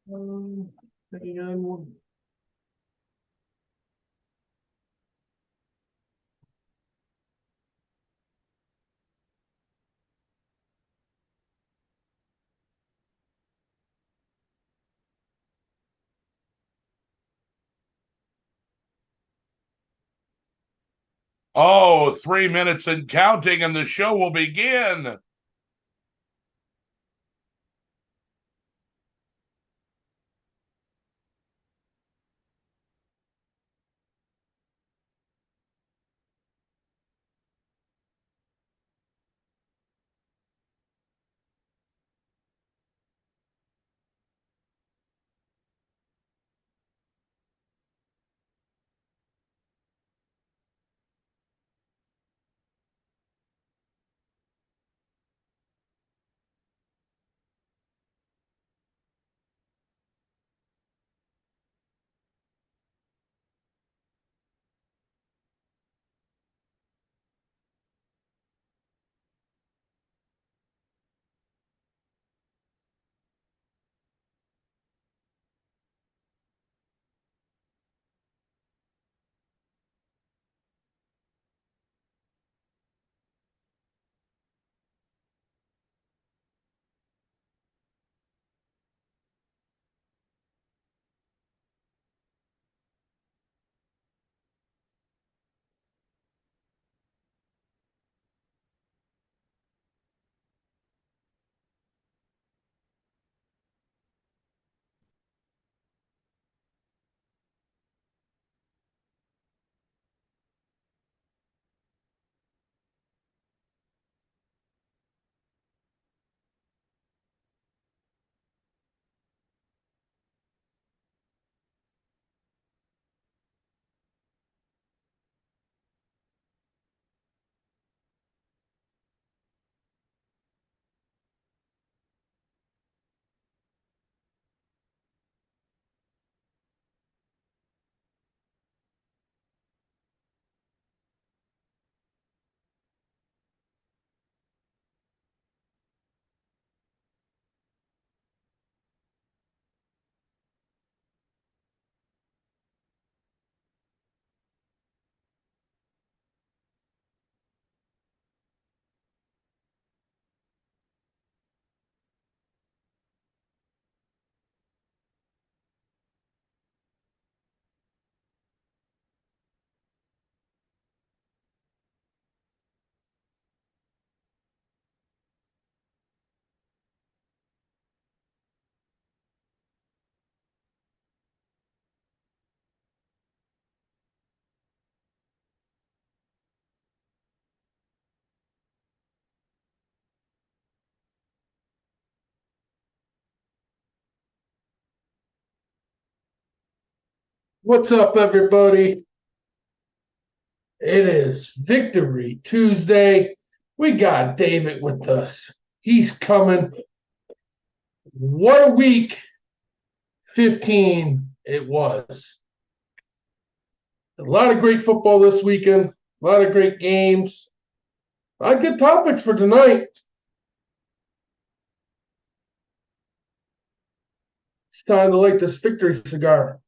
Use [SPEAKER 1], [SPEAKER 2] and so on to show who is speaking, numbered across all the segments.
[SPEAKER 1] Hang on.
[SPEAKER 2] Oh, 3 minutes and counting, and the show will begin.
[SPEAKER 1] What's up, everybody? It is Victory Tuesday. We got David with us. He's coming. What a week 15 it was. A lot of great football this weekend, a lot of great games, a lot of good topics for tonight. It's time to light this victory cigar.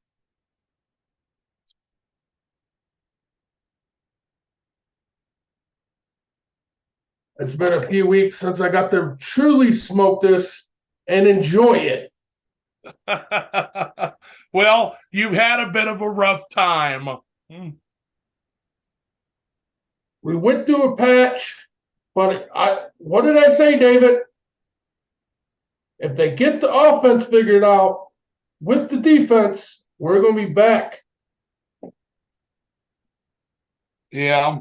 [SPEAKER 1] It's been a few weeks since I got to truly smoke this and enjoy it.
[SPEAKER 2] Well, you've had a bit of a rough time.
[SPEAKER 1] We went through a patch, but what did I say, David? If they get the offense figured out with the defense, we're going to be back.
[SPEAKER 2] Yeah.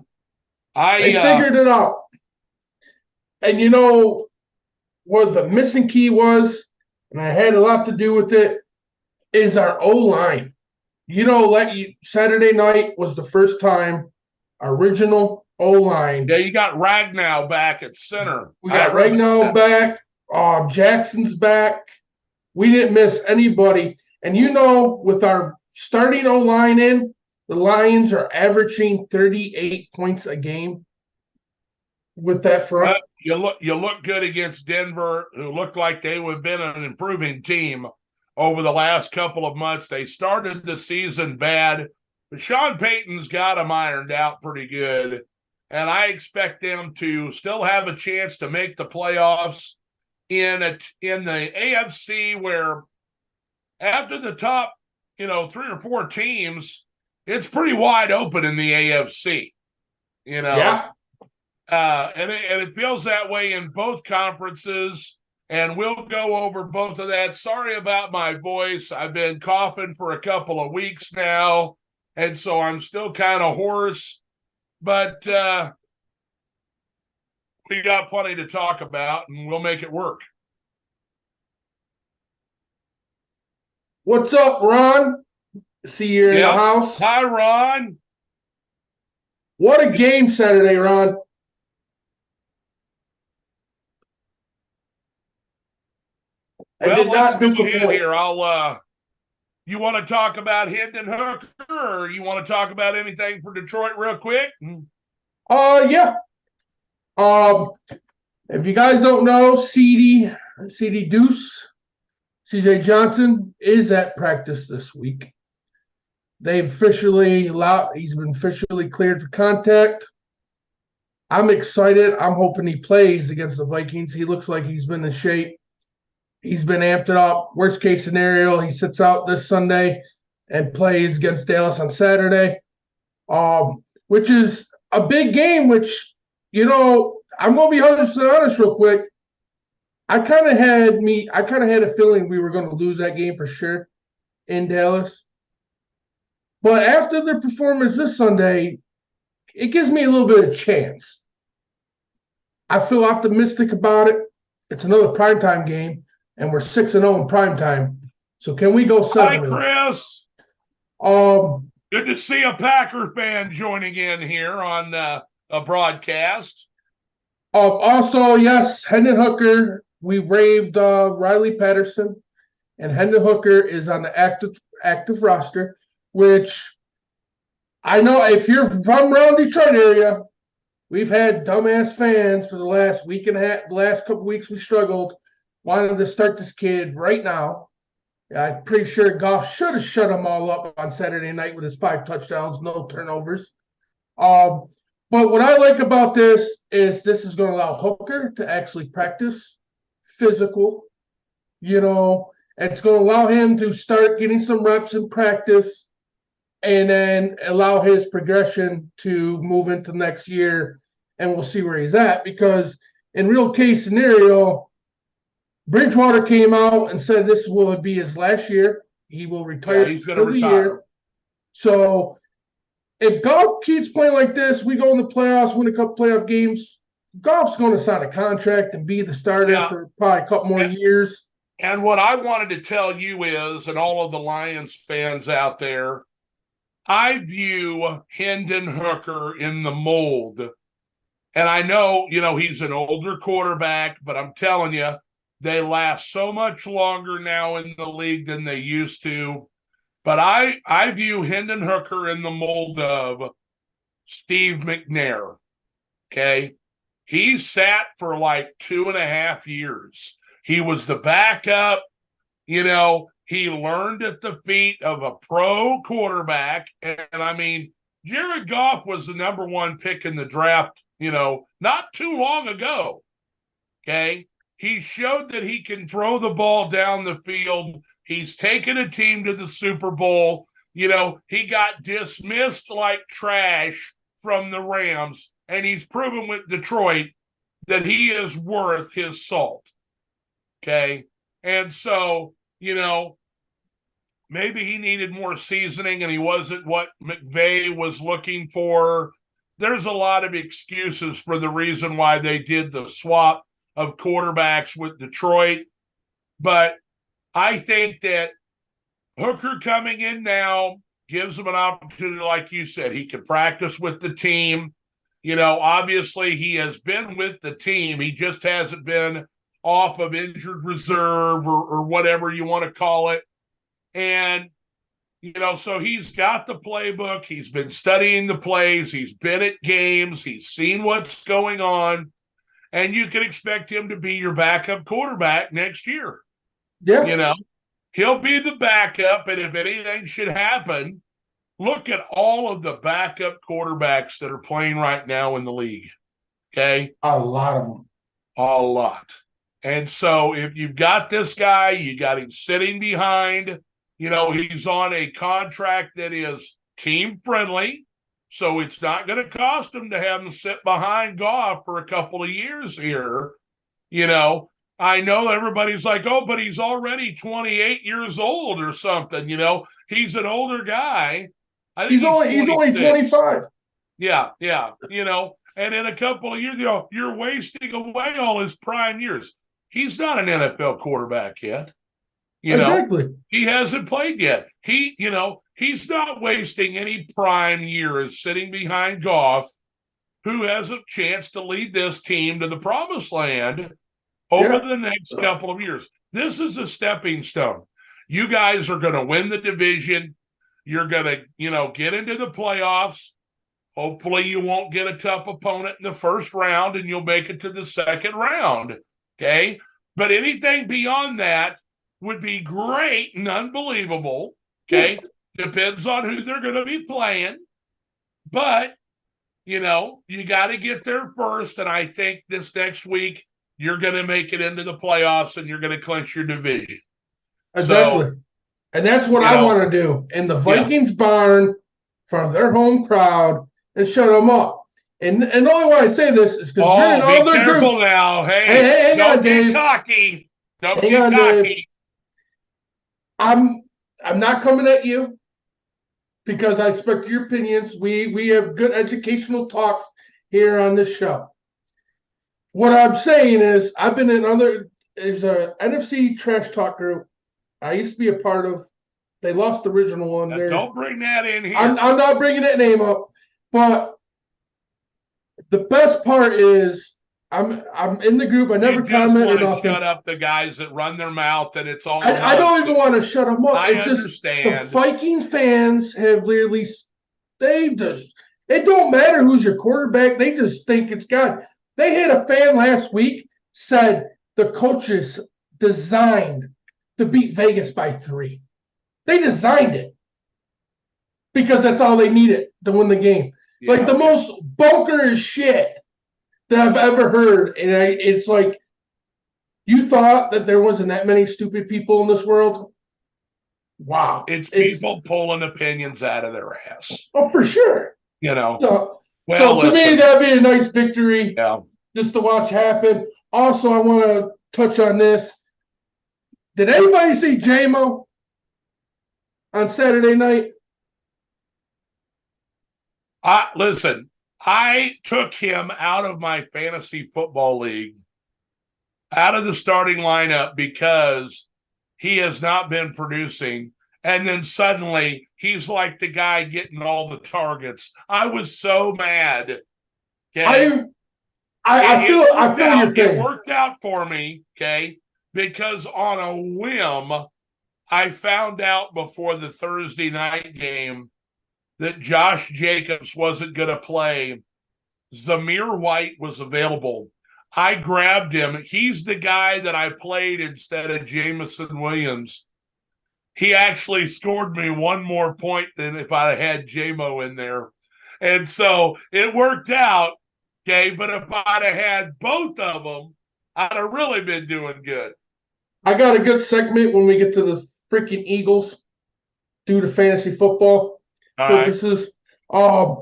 [SPEAKER 1] They figured it out. And you know what the missing key was, and I had a lot to do with it, is our O-line. You know, like Saturday night was the first time original O-line.
[SPEAKER 2] Yeah, you got Ragnow back at center.
[SPEAKER 1] We got Ragnow back. Jackson's back. We didn't miss anybody. And you know, with our starting O-line in, the Lions are averaging 38 points a game with that front.
[SPEAKER 2] You look good against Denver, who looked like they would have been an improving team. over the last couple of months. They started the season bad, but Sean Payton's got them ironed out pretty good. And I expect them to still have a chance to make the playoffs in the AFC, where after the top, 3 or 4 teams, it's pretty wide open in the AFC.
[SPEAKER 1] Yeah.
[SPEAKER 2] And it feels that way in both conferences. And we'll go over both of that. Sorry about my voice. I've been coughing for a couple of weeks now, and so I'm still kind of hoarse. But we got plenty to talk about, and we'll make it work.
[SPEAKER 1] What's up, Ron? See you in the house.
[SPEAKER 2] Hi, Ron.
[SPEAKER 1] What a game Saturday, Ron.
[SPEAKER 2] Well, let's go ahead here. You want to talk about Hendon Hooker, or you want to talk about anything for Detroit real quick?
[SPEAKER 1] Yeah. If you guys don't know, CD Deuce, CJ Johnson is at practice this week. He's been officially cleared for contact. I'm excited. I'm hoping he plays against the Vikings. He looks like he's been in shape. He's been amped up. Worst case scenario, he sits out this Sunday and plays against Dallas on Saturday, which is a big game, which, I'm going to be honest real quick. I kind of had a feeling we were going to lose that game for sure in Dallas. But after their performance this Sunday, it gives me a little bit of chance. I feel optimistic about it. It's another primetime game, and we're 6-0 in primetime. So can we go 7?
[SPEAKER 2] Hi, Chris. Good to see a Packer fan joining in here on a broadcast.
[SPEAKER 1] Also, yes, Hendon Hooker. We waived Riley Patterson, and Hendon Hooker is on the active roster, which I know if you're from around Detroit area, we've had dumbass fans for the last week and a half. The last couple weeks we struggled, wanted to start this kid right now. I'm pretty sure Goff should have shut them all up on Saturday night with his 5 touchdowns, no turnovers. But what I like about this is going to allow Hooker to actually practice physical. It's going to allow him to start getting some reps in practice and then allow his progression to move into next year, and we'll see where he's at, because in real case scenario, Bridgewater came out and said this will be his last year. He will retire.
[SPEAKER 2] He's going to retire.
[SPEAKER 1] Year. So if Goff keeps playing like this, we go in the playoffs, win a couple playoff games, Goff's going to sign a contract and be the starter for probably a couple more years.
[SPEAKER 2] And what I wanted to tell you is, and all of the Lions fans out there, I view Hendon Hooker in the mold. And I know, he's an older quarterback, but I'm telling you, they last so much longer now in the league than they used to. But I view Hendon Hooker in the mold of Steve McNair, okay? He sat for like 2.5 years. He was the backup. He learned at the feet of a pro quarterback. And I mean, Jared Goff was the number 1 pick in the draft, not too long ago, okay? He showed that he can throw the ball down the field. He's taken a team to the Super Bowl. He got dismissed like trash from the Rams, and he's proven with Detroit that he is worth his salt. Okay? And so, maybe he needed more seasoning and he wasn't what McVay was looking for. There's a lot of excuses for the reason why they did the swap of quarterbacks with Detroit. But I think that Hooker coming in now gives him an opportunity, like you said. He can practice with the team. Obviously he has been with the team. He just hasn't been off of injured reserve or whatever you want to call it. And, so he's got the playbook. He's been studying the plays. He's been at games. He's seen what's going on. And you can expect him to be your backup quarterback next year.
[SPEAKER 1] Yeah.
[SPEAKER 2] He'll be the backup, and if anything should happen, look at all of the backup quarterbacks that are playing right now in the league. Okay?
[SPEAKER 1] A lot of them.
[SPEAKER 2] A lot. And so if you've got this guy, you got him sitting behind, he's on a contract that is team friendly. So it's not going to cost him to have him sit behind Goff for a couple of years here. I know everybody's like, oh, but he's already 28 years old or something. He's an older guy. I think
[SPEAKER 1] he's only 25.
[SPEAKER 2] Yeah. And in a couple of years, you're wasting away all his prime years. He's not an NFL quarterback yet.
[SPEAKER 1] Exactly.
[SPEAKER 2] He hasn't played yet. He's not wasting any prime years sitting behind Goff, who has a chance to lead this team to the promised land over the next couple of years. This is a stepping stone. You guys are going to win the division. You're going to, get into the playoffs. Hopefully you won't get a tough opponent in the first round and you'll make it to the second round. Okay. But anything beyond that would be great and unbelievable. Okay. Depends on who they're going to be playing. But, you got to get there first. And I think this next week, you're going to make it into the playoffs and you're going to clinch your division.
[SPEAKER 1] Exactly. So, and that's what I want to do in the Vikings barn for their home crowd and shut them up. And the only why I say this is because we're in all their groups. Be careful
[SPEAKER 2] now. Hey, don't get cocky. Don't get cocky. Dave.
[SPEAKER 1] I'm not coming at you because I respect your opinions. We have good educational talks here on this show. What I'm saying is I've been in there's a NFC trash talk group I used to be a part of. They lost the original one.
[SPEAKER 2] Don't bring that in here.
[SPEAKER 1] I'm not bringing that name up. But the best part is I'm in the group. I never commented on.
[SPEAKER 2] Shut up the guys that run their mouth and it's all.
[SPEAKER 1] I don't even want to shut them up.
[SPEAKER 2] I understand.
[SPEAKER 1] The Viking fans have literally. It don't matter who's your quarterback. They just think it's God. They had a fan last week said the coaches designed to beat Vegas by 3. They designed it because that's all they needed to win the game. Yeah, the most bunker shit that I've ever heard. And it's like, you thought that there wasn't that many stupid people in this world? Wow.
[SPEAKER 2] It's people pulling opinions out of their ass.
[SPEAKER 1] Oh, for sure.
[SPEAKER 2] So
[SPEAKER 1] to me, that'd be a nice victory just to watch happen. Also, I want to touch on this. Did anybody see J-Mo on Saturday night?
[SPEAKER 2] Listen, I took him out of my fantasy football league, out of the starting lineup because he has not been producing. And then suddenly he's like the guy getting all the targets. I was so mad. Okay?
[SPEAKER 1] I feel your pain.
[SPEAKER 2] It worked out for me, okay? Because on a whim, I found out before the Thursday night game that Josh Jacobs wasn't going to play. Zamir White was available. I grabbed him. He's the guy that I played instead of Jameson Williams. He actually scored me one more point than if I had J-Mo in there. And so it worked out, okay? But if I'd have had both of them, I'd have really been doing good.
[SPEAKER 1] I got a good segment when we get to the freaking Eagles due to fantasy football purposes. Right.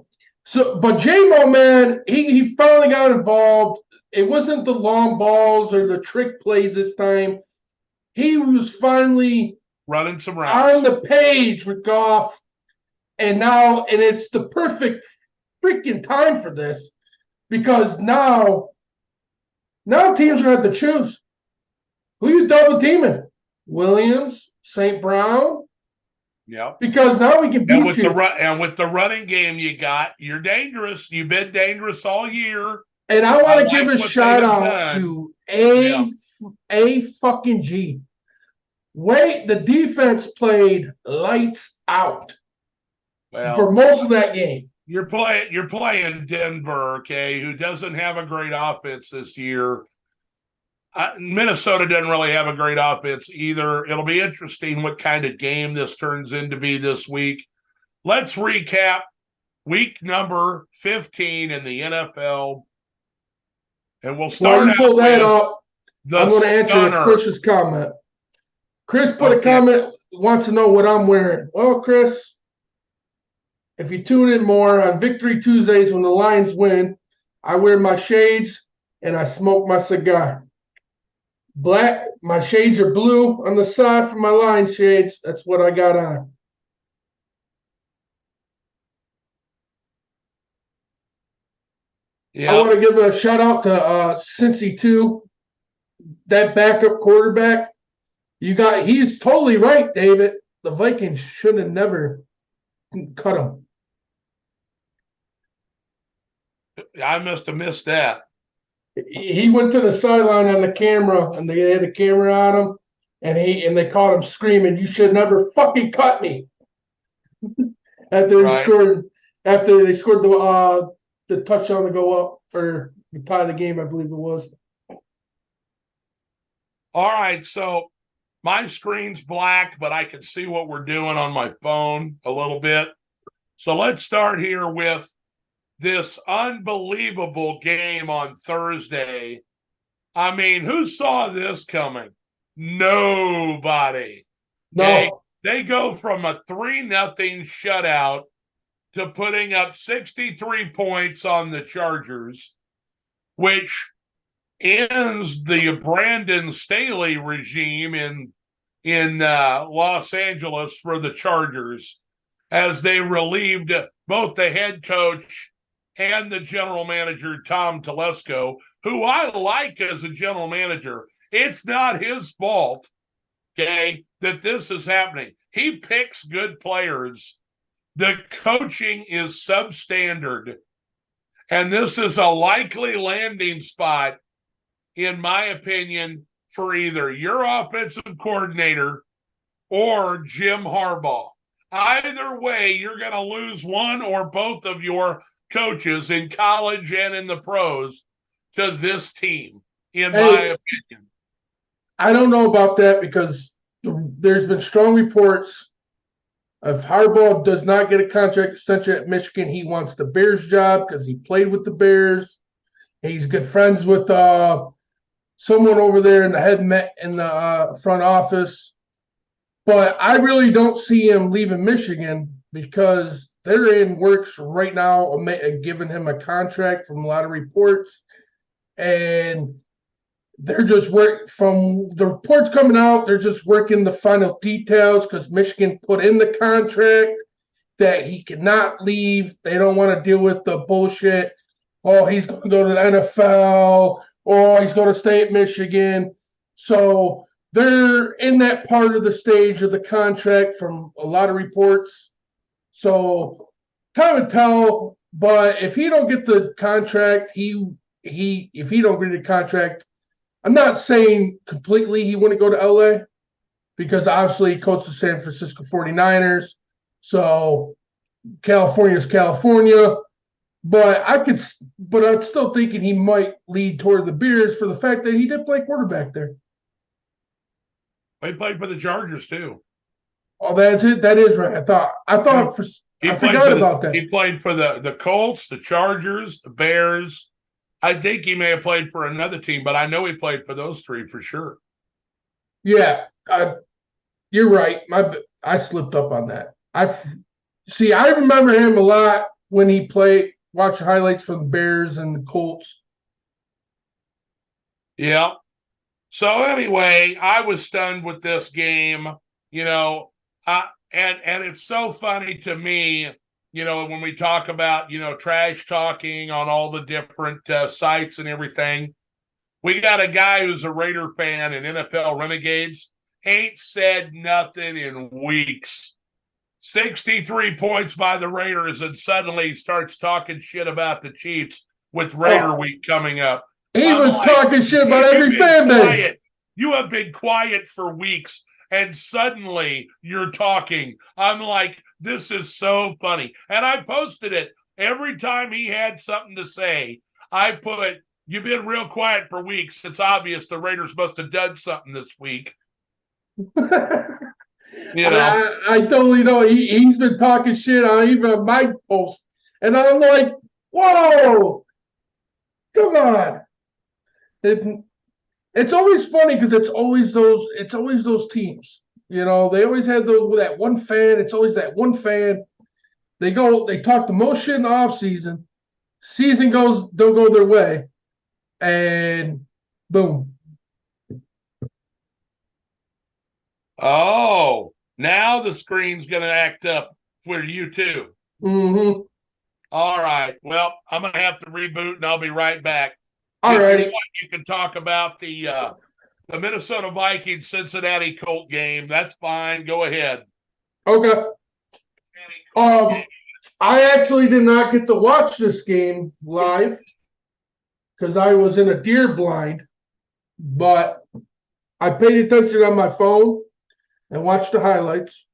[SPEAKER 1] But J-Mo, man, he finally got involved. It wasn't the long balls or the trick plays this time. He was finally
[SPEAKER 2] running some routes
[SPEAKER 1] on the page with Goff. And it's the perfect freaking time for this because now teams are going to have to choose. Who you double teaming? Williams, St. Brown?
[SPEAKER 2] Yeah.
[SPEAKER 1] Because now we can beat
[SPEAKER 2] and with
[SPEAKER 1] you.
[SPEAKER 2] With the running game you're dangerous. You've been dangerous all year.
[SPEAKER 1] And I want to give a shout out to A fucking G. Wait, the defense played lights out for most of that game.
[SPEAKER 2] You're playing Denver, okay, who doesn't have a great offense this year. Minnesota doesn't really have a great offense either. It'll be interesting what kind of game this turns into be this week. Let's recap week number 15 in the NFL. And we'll start
[SPEAKER 1] While you pull that up, I'm going to answer
[SPEAKER 2] stunner.
[SPEAKER 1] Chris's comment. Chris put a comment, wants to know what I'm wearing. Well, Chris, if you tune in more on Victory Tuesdays when the Lions win, I wear my shades and I smoke my cigar. Black, my shades are blue on the side for my Lions shades. That's what I got on. Yeah. I want to give a shout out to Cincy too. That backup quarterback. He's totally right, David. The Vikings should have never cut him.
[SPEAKER 2] I must have missed that.
[SPEAKER 1] He went to the sideline on the camera, and they had the camera on him, and they caught him screaming, "You should never fucking cut me!" after they scored the touchdown to go up or to tie the game, I believe it was.
[SPEAKER 2] All right, so my screen's black, but I can see what we're doing on my phone a little bit. So let's start here with this unbelievable game on Thursday. I mean, who saw this coming? Nobody.
[SPEAKER 1] No.
[SPEAKER 2] They go from a 3-0 shutout to putting up 63 points on the Chargers, which ends the Brandon Staley regime in Los Angeles for the Chargers, as they relieved both the head coach and the general manager, Tom Telesco, who I like as a general manager. It's not his fault, okay, that this is happening. He picks good players. The coaching is substandard, and this is a likely landing spot, in my opinion, for either your offensive coordinator or Jim Harbaugh. Either way, you're going to lose one or both of your coaches in college and in the pros to this team, in my opinion.
[SPEAKER 1] I don't know about that, because there's been strong reports if Harbaugh does not get a contract extension at Michigan, he wants the Bears job because he played with the Bears. He's good friends with someone over there in the front office. But I really don't see him leaving Michigan, because they're in works right now, giving him a contract from a lot of reports. And they're just from the reports coming out, they're just working the final details, because Michigan put in the contract that he cannot leave. They don't want to deal with the bullshit. Oh, he's going to go to the NFL. Oh, he's going to stay at Michigan. So they're in that part of the stage of the contract from a lot of reports. So time to tell. But if he don't get the contract, if he don't get the contract, I'm not saying completely he wouldn't go to LA, because obviously he coached the San Francisco 49ers. So California's California. But I'm still thinking he might lead toward the Bears for the fact that he did play quarterback there.
[SPEAKER 2] He played for the Chargers too.
[SPEAKER 1] Oh, that's it. That is right. I forgot about that.
[SPEAKER 2] He played for the Colts, the Chargers, the Bears. I think he may have played for another team, but I know he played for those three for sure.
[SPEAKER 1] Yeah, you're right. I slipped up on that. I remember him a lot when he played. Watch highlights from the Bears and the Colts.
[SPEAKER 2] Yeah. So anyway, I was stunned with this game, and it's so funny to me, when we talk about, trash talking on all the different sites and everything. We got a guy who's a Raider fan in NFL Renegades, ain't said nothing in weeks. 63 points by the Raiders, and suddenly starts talking shit about the Chiefs with Raider Week coming up.
[SPEAKER 1] He was talking shit about every fan base.
[SPEAKER 2] You have been quiet for weeks, and suddenly you're talking. I'm like, this is so funny. And I posted it. Every time he had something to say, I put You've been real quiet for weeks. It's obvious the Raiders must have done something this week.
[SPEAKER 1] I totally know he's been talking shit on even my post, and I'm like, whoa, come on. It's always funny because it's always those teams. They always have that one fan. It's always that one fan. They talk the most shit in the off season. Season don't go their way, and boom.
[SPEAKER 2] Oh, now the screen's going to act up for you too.
[SPEAKER 1] Mm-hmm.
[SPEAKER 2] All right. Well, I'm going to have to reboot, and I'll be right back.
[SPEAKER 1] All right.
[SPEAKER 2] You can talk about the Minnesota Vikings Cincinnati Colt game. That's fine. Go ahead.
[SPEAKER 1] Okay. I actually did not get to watch this game live because I was in a deer blind, but I paid attention on my phone and watched the highlights.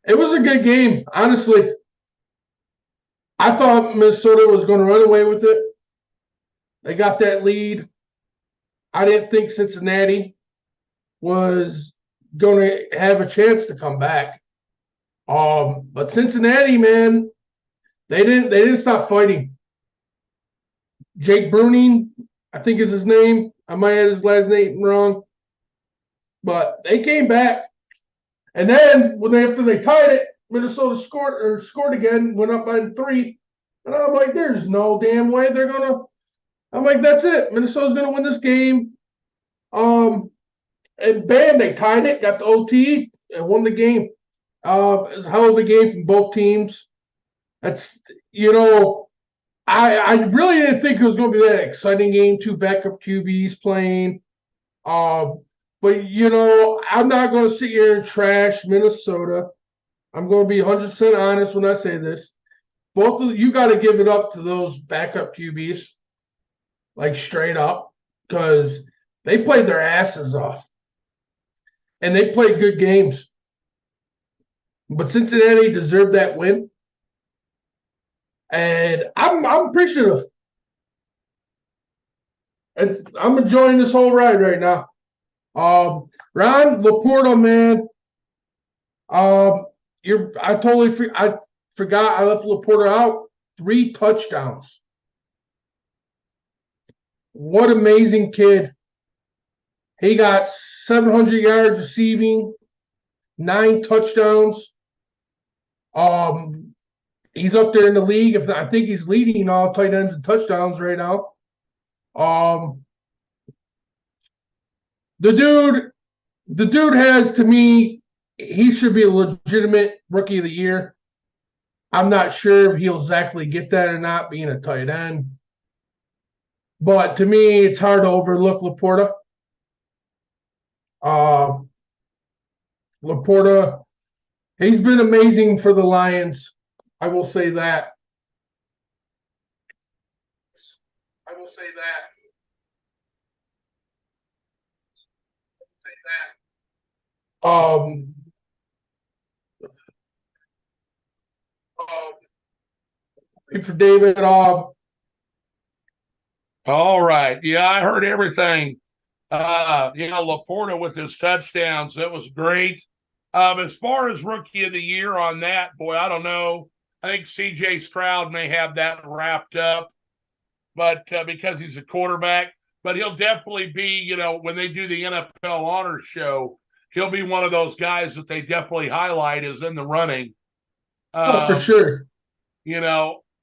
[SPEAKER 1] It was a good game, honestly. I thought Minnesota was going to run away with it. They got that lead. I didn't think Cincinnati was going to have a chance to come back. But Cincinnati, man, they didn't stop fighting. Jake Bruning, I think is his name. I might have his last name wrong. But they came back. And then after they tied it, Minnesota scored again, went up by 3. And I'm like, there's no damn way they're gonna. I'm like, that's it. Minnesota's gonna win this game. And bam, they tied it, got the OT, and won the game. It was a hell of a game from both teams. That's I really didn't think it was going to be that exciting game. 2 backup QBs playing. But I'm not going to sit here and trash Minnesota. I'm going to be 100% honest when I say this. Both of you got to give it up to those backup QBs, like straight up, because they played their asses off, and they played good games. But Cincinnati deserved that win, and I'm appreciative. I'm enjoying this whole ride right now. Ron Laporta, man. I forgot I left Laporta out. 3 touchdowns. What amazing kid. He got 700 yards receiving, 9 touchdowns. He's up there in the league. I think he's leading all tight ends and touchdowns right now. The dude has, to me, he should be a legitimate rookie of the year. I'm not sure if he'll exactly get that or not, being a tight end. But to me, it's hard to overlook Laporta. Laporta, he's been amazing for the Lions. I will say that. Wait for David.
[SPEAKER 2] All right. Yeah, I heard everything. Laporta with his touchdowns, that was great. As far as rookie of the year on that, boy, I don't know. I think C.J. Stroud may have that wrapped up, but because he's a quarterback, but he'll definitely be, when they do the NFL Honors Show, he'll be one of those guys that they definitely highlight as in the running.
[SPEAKER 1] For sure.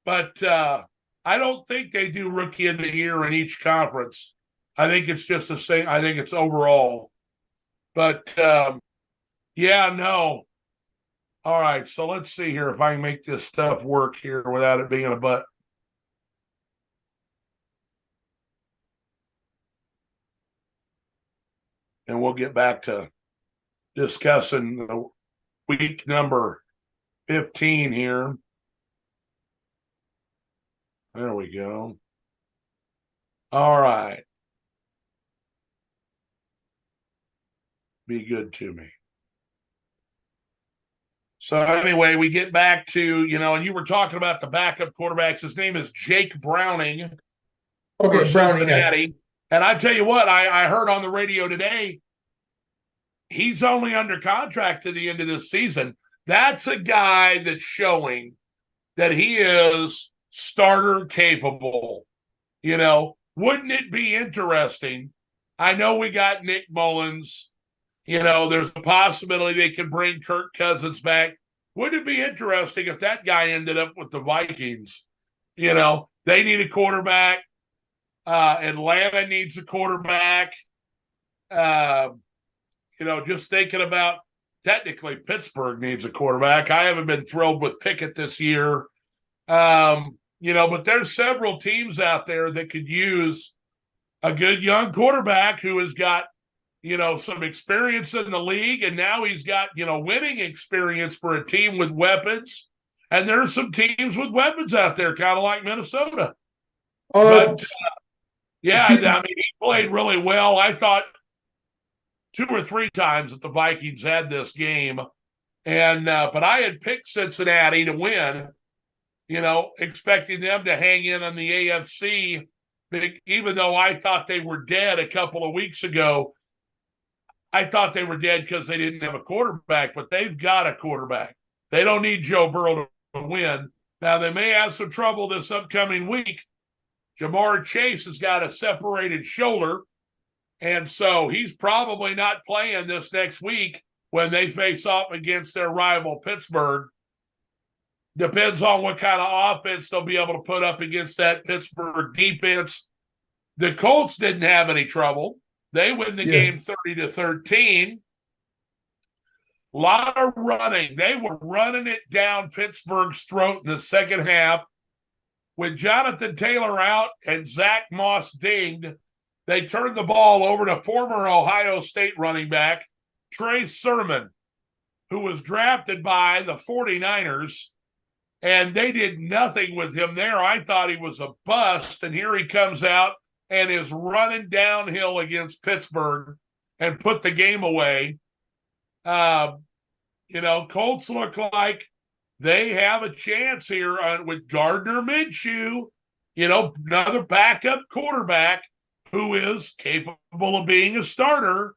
[SPEAKER 2] But I don't think they do rookie of the year in each conference. I think it's just the same. I think it's overall. But, no. All right, so let's see here if I can make this stuff work here without it being a butt. And we'll get back to discussing the week number 15 here. There we go. All right. Be good to me. So anyway, we get back to, and you were talking about the backup quarterbacks. His name is Jake Browning. for
[SPEAKER 1] Okay, Brownie.
[SPEAKER 2] Cincinnati. And I tell you what, I heard on the radio today, he's only under contract to the end of this season. That's a guy that's showing that he is starter capable. Wouldn't it be interesting? I know we got Nick Mullins. There's a possibility they could bring Kirk Cousins back. Wouldn't it be interesting if that guy ended up with the Vikings? They need a quarterback. Atlanta needs a quarterback. Just thinking about technically Pittsburgh needs a quarterback. I haven't been thrilled with Pickett this year. But there's several teams out there that could use a good young quarterback who has got, some experience in the league, and now he's got, winning experience for a team with weapons. And there's some teams with weapons out there, kind of like Minnesota. He played really well. I thought 2 or 3 times that the Vikings had this game. And but I had picked Cincinnati to win, expecting them to hang in on the AFC, even though I thought they were dead a couple of weeks ago. I thought they were dead because they didn't have a quarterback, but they've got a quarterback. They don't need Joe Burrow to win. Now, they may have some trouble this upcoming week. Jamar Chase has got a separated shoulder, and so he's probably not playing this next week when they face off against their rival Pittsburgh. Depends on what kind of offense they'll be able to put up against that Pittsburgh defense. The Colts didn't have any trouble. They win the game 30-13. A lot of running. They were running it down Pittsburgh's throat in the second half. With Jonathan Taylor out and Zach Moss dinged, they turned the ball over to former Ohio State running back Trey Sermon, who was drafted by the 49ers, and they did nothing with him there. I thought he was a bust, and here he comes out and is running downhill against Pittsburgh and put the game away. Colts look like they have a chance here with Gardner Minshew, another backup quarterback who is capable of being a starter,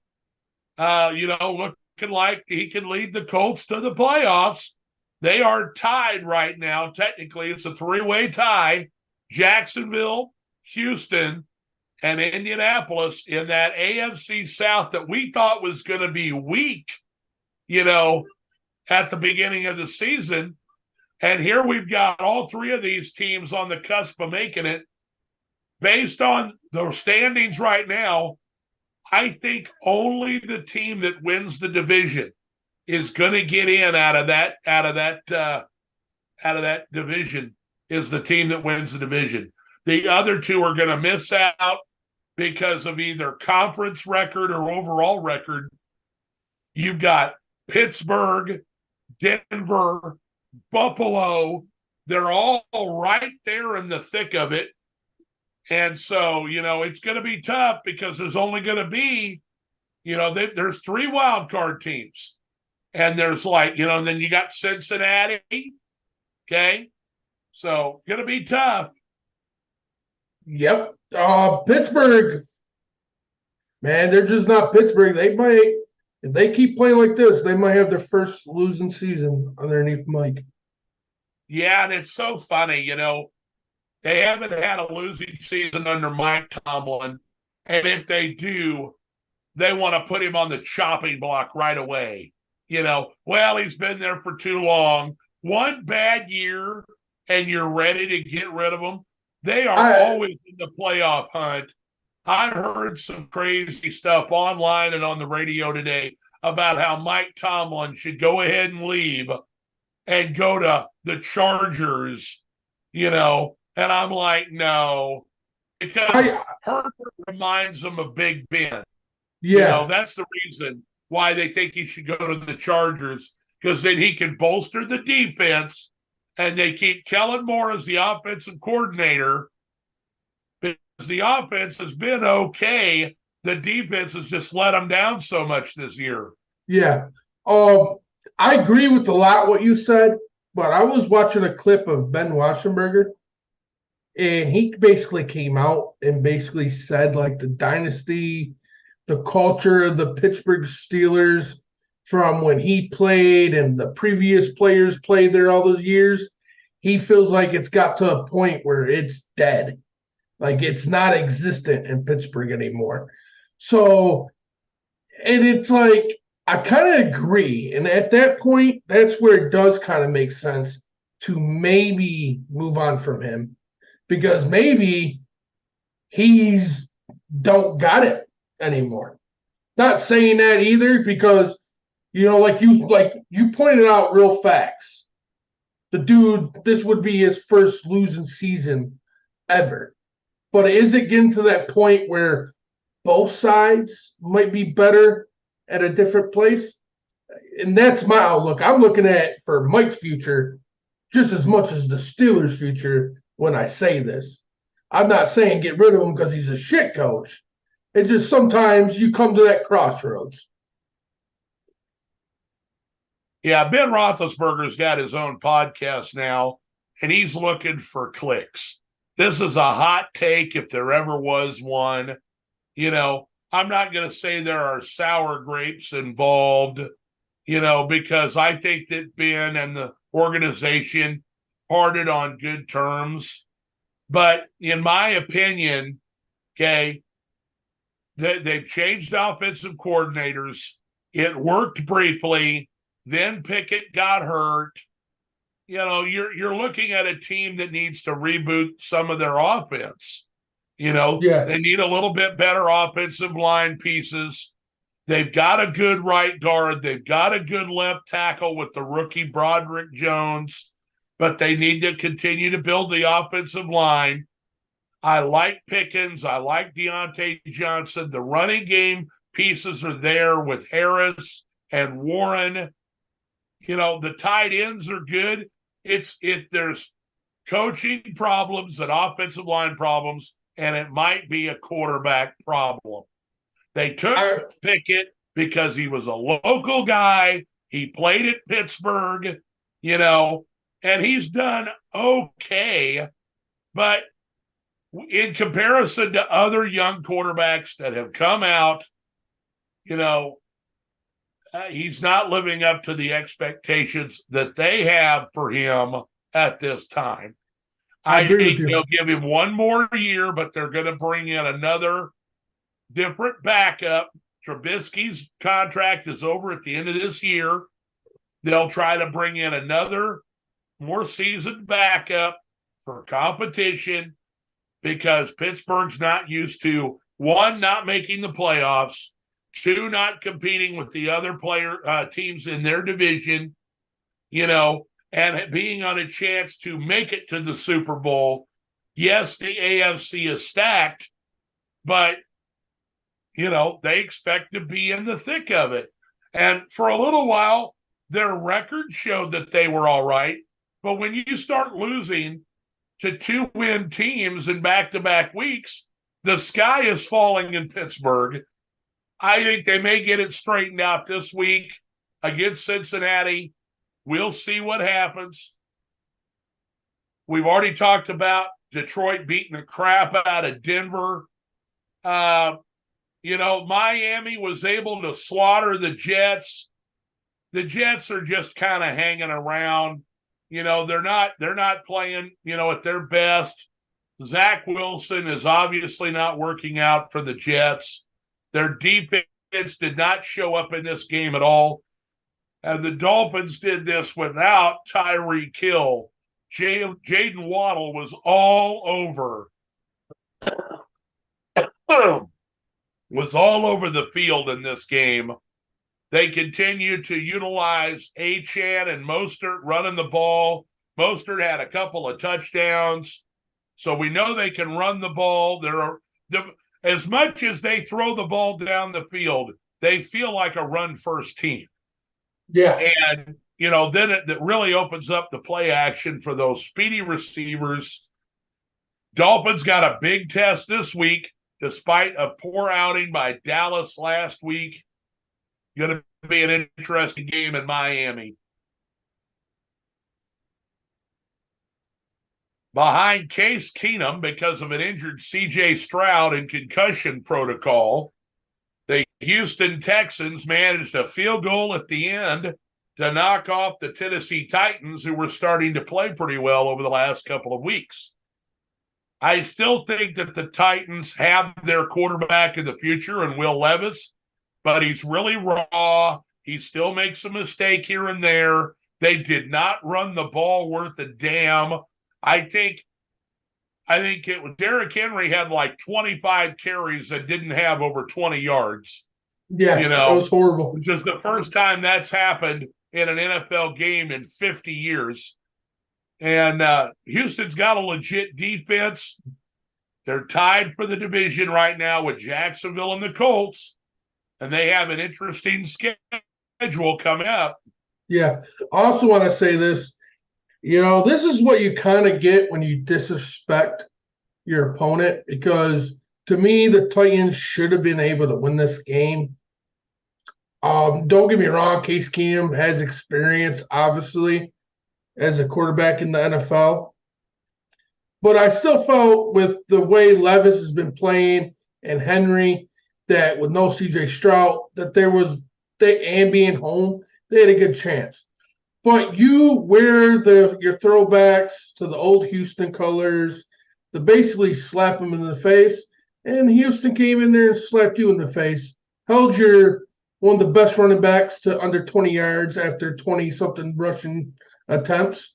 [SPEAKER 2] looking like he can lead the Colts to the playoffs. They are tied right now. Technically, it's a 3-way tie. Jacksonville, Houston, and Indianapolis in that AFC South that we thought was going to be weak, at the beginning of the season. And here we've got all 3 of these teams on the cusp of making it. Based on the standings right now, I think only the team that wins the division is going to get in out of that division is the team that wins the division. The other 2 are going to miss out because of either conference record or overall record. You've got Pittsburgh, Denver, Buffalo. They're all right there in the thick of it. And so, it's going to be tough because there's only going to be, there's 3 wild card teams. And there's and then you got Cincinnati. Okay. So, going to be tough.
[SPEAKER 1] Yep. Pittsburgh, man, they're just not Pittsburgh. They might, if they keep playing like this, they might have their first losing season underneath Mike.
[SPEAKER 2] Yeah, and it's so funny, they haven't had a losing season under Mike Tomlin. And if they do, they want to put him on the chopping block right away. He's been there for too long. One bad year, and you're ready to get rid of him. They are always in the playoff hunt. I heard some crazy stuff online and on the radio today about how Mike Tomlin should go ahead and leave and go to the Chargers, and I'm like, no, because Herbert reminds them of Big Ben.
[SPEAKER 1] Yeah.
[SPEAKER 2] That's the reason why they think he should go to the Chargers, because then he can bolster the defense, and they keep Kellen Moore as the offensive coordinator. Because the offense has been okay, the defense has just let them down so much this year.
[SPEAKER 1] Yeah. I agree with a lot what you said, but I was watching a clip of Ben Waschenberger, And he basically came out and basically said, like, the dynasty, the culture of the Pittsburgh Steelers from when he played and the previous players played there all those years, he feels like it's got to a point where it's dead. Like, it's not existent in Pittsburgh anymore. So, and it's like, I kind of agree. And at that point, that's where it does kind of make sense to maybe move on from him, because maybe he's don't got it anymore. Not saying that either, because like you pointed out real facts. The dude, this would be his first losing season ever. But is it getting to that point where both sides might be better at a different place? And that's my outlook. I'm looking at for Mike's future just as much as the Steelers' future when I say this. I'm not saying get rid of him because he's a shit coach. It's just sometimes you come to that crossroads.
[SPEAKER 2] Yeah, Ben Roethlisberger's got his own podcast now, and he's looking for clicks. This is a hot take if there ever was one. I'm not going to say there are sour grapes involved, because I think that Ben and the organization parted on good terms. But in my opinion, okay, they've changed offensive coordinators. It worked briefly. Then Pickett got hurt. You're looking at a team that needs to reboot some of their offense. They need a little bit better offensive line pieces. They've got a good right guard. They've got a good left tackle with the rookie Broderick Jones, but they need to continue to build the offensive line. I like Pickens. I like Deontay Johnson. The running game pieces are there with Harris and Warren. The tight ends are good. There's coaching problems and offensive line problems, and it might be a quarterback problem. They took Pickett because he was a local guy. He played at Pittsburgh, and he's done okay. But in comparison to other young quarterbacks that have come out, he's not living up to the expectations that they have for him at this time. I think they'll give him one more year, but they're going to bring in another different backup. Trubisky's contract is over at the end of this year. They'll try to bring in another more seasoned backup for competition because Pittsburgh's not used to, one, not making the playoffs, two, not competing with the other teams in their division, and being on a chance to make it to the Super Bowl. Yes, the AFC is stacked, but, they expect to be in the thick of it. And for a little while, their record showed that they were all right. But when you start losing to 2-win teams in back-to-back weeks, the sky is falling in Pittsburgh. I think they may get it straightened out this week against Cincinnati. We'll see what happens. We've already talked about Detroit beating the crap out of Denver. Miami was able to slaughter the Jets. The Jets are just kind of hanging around. They're not playing, at their best. Zach Wilson is obviously not working out for the Jets. Their defense did not show up in this game at all. And the Dolphins did this without Tyreek Hill. Jaden Waddle was all over. Was all over the field in this game. They continue to utilize Achane and Mostert running the ball. Mostert had a couple of touchdowns. So we know they can run the ball. As much as they throw the ball down the field, they feel like a run-first team.
[SPEAKER 1] Yeah.
[SPEAKER 2] And, then it really opens up the play action for those speedy receivers. Dolphins got a big test this week, despite a poor outing by Dallas last week. Going to be an interesting game in Miami. behind Case Keenum because of an injured C.J. Stroud and concussion protocol. The Houston Texans managed a field goal at the end to knock off the Tennessee Titans, who were starting to play pretty well over the last couple of weeks. I still think that the Titans have their quarterback in the future in Will Levis, but he's really raw. He still makes a mistake here and there. They did not run the ball worth a damn. I think it was Derrick Henry had like 25 carries that didn't have over 20 yards.
[SPEAKER 1] Yeah, it was horrible.
[SPEAKER 2] Which is the first time that's happened in an NFL game in 50 years. And Houston's got a legit defense. They're tied for the division right now with Jacksonville and the Colts, and they have an interesting schedule coming up.
[SPEAKER 1] Yeah. I also want to say this. This is what you kind of get when you disrespect your opponent, because to me, the Titans should have been able to win this game. Don't get me wrong, Case Keenum has experience, obviously, as a quarterback in the NFL. But I still felt with the way Levis has been playing and Henry, that with no C.J. Stroud, that and being home, they had a good chance. But you wear your throwbacks to the old Houston colors to basically slap them in the face, and Houston came in there and slapped you in the face, held one of the best running backs to under 20 yards after 20-something rushing attempts,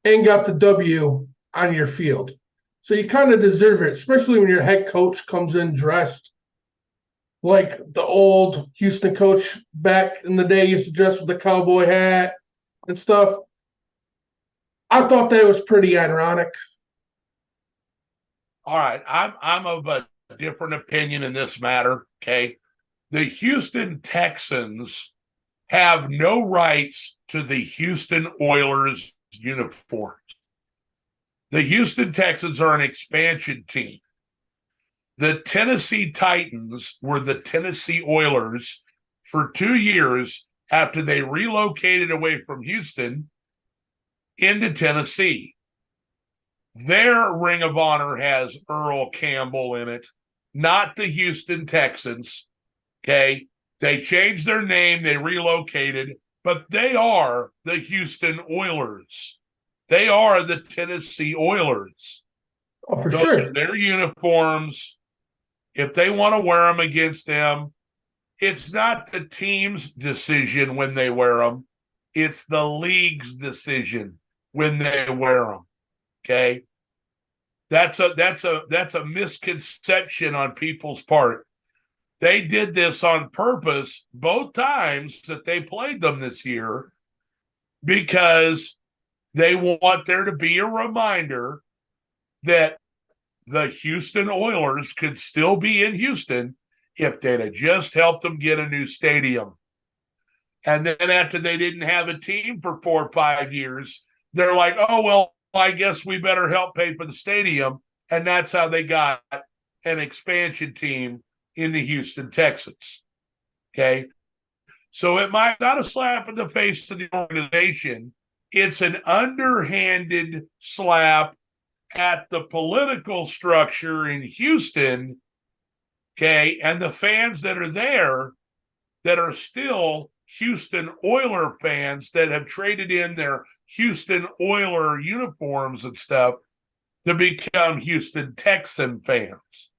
[SPEAKER 1] and got the W on your field. So you kind of deserve it, especially when your head coach comes in dressed like the old Houston coach back in the day used to dress with the cowboy hat and stuff. I thought that was pretty ironic.
[SPEAKER 2] All right, I'm of a different opinion in this matter, okay? The Houston Texans have no rights to the Houston Oilers uniforms. The Houston Texans are an expansion team. The Tennessee Titans were the Tennessee Oilers for 2 years after they relocated away from Houston into Tennessee. Their Ring of Honor has Earl Campbell in it, not the Houston Texans. Okay. They changed their name, they relocated, but they are the Houston Oilers. They are the Tennessee Oilers.
[SPEAKER 1] Oh, for sure.
[SPEAKER 2] Their uniforms, if they want to wear them against them, it's not the team's decision when they wear them. It's the league's decision when they wear them. Okay. That's a misconception on people's part. They did this on purpose both times that they played them this year, because they want there to be a reminder that the Houston Oilers could still be in Houston if they'd have just helped them get a new stadium. And then after they didn't have a team for 4 or 5 years, they're like, oh, well, I guess we better help pay for the stadium. And that's how they got an expansion team in the Houston Texans. Okay. So it might not a slap in the face to the organization. It's an underhanded slap at the political structure in Houston. Okay. And the fans that are there that are still Houston Oiler fans that have traded in their Houston Oiler uniforms and stuff to become Houston Texan fans.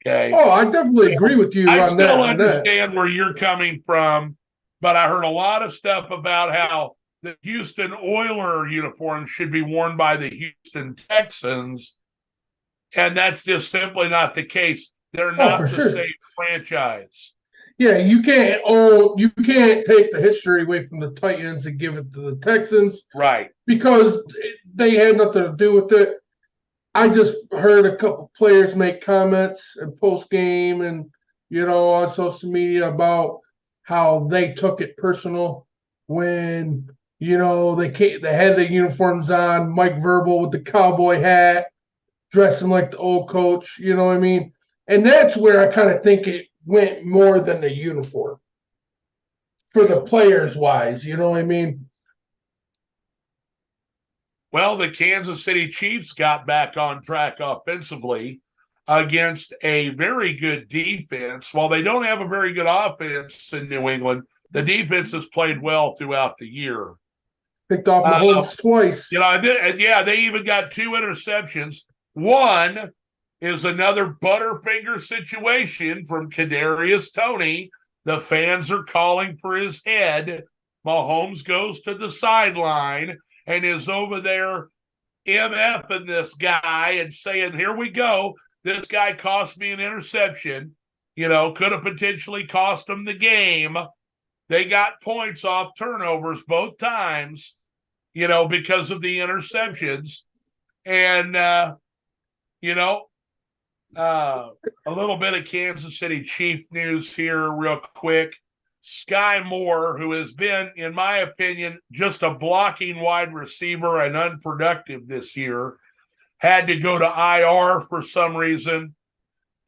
[SPEAKER 2] Okay.
[SPEAKER 1] Oh, I definitely agree with you.
[SPEAKER 2] I still understand where you're coming from, but I heard a lot of stuff about how the Houston Oiler uniform should be worn by the Houston Texans, and that's just simply not the case. They're not the same franchise.
[SPEAKER 1] Yeah, you can't take the history away from the Titans and give it to the Texans.
[SPEAKER 2] Right.
[SPEAKER 1] Because they had nothing to do with it. I just heard a couple players make comments in post-game and, on social media about how they took it personal when, they had the uniforms on, Mike Verbal with the cowboy hat, dressing like the old coach, you know what I mean? And that's where I kind of think it went more than the uniform for the players wise, you know what I mean?
[SPEAKER 2] Well, the Kansas City Chiefs got back on track offensively against a very good defense. While they don't have a very good offense in New England, the defense has played well throughout the year.
[SPEAKER 1] Picked off Mahomes twice.
[SPEAKER 2] They even got 2 interceptions. One is another Butterfinger situation from Kadarius Toney. The fans are calling for his head. Mahomes goes to the sideline and is over there MFing this guy and saying, here we go. This guy cost me an interception. Could have potentially cost them the game. They got points off turnovers both times, because of the interceptions. And, a little bit of Kansas City Chief news here real quick. Sky Moore, who has been, in my opinion, just a blocking wide receiver and unproductive this year, had to go to IR for some reason.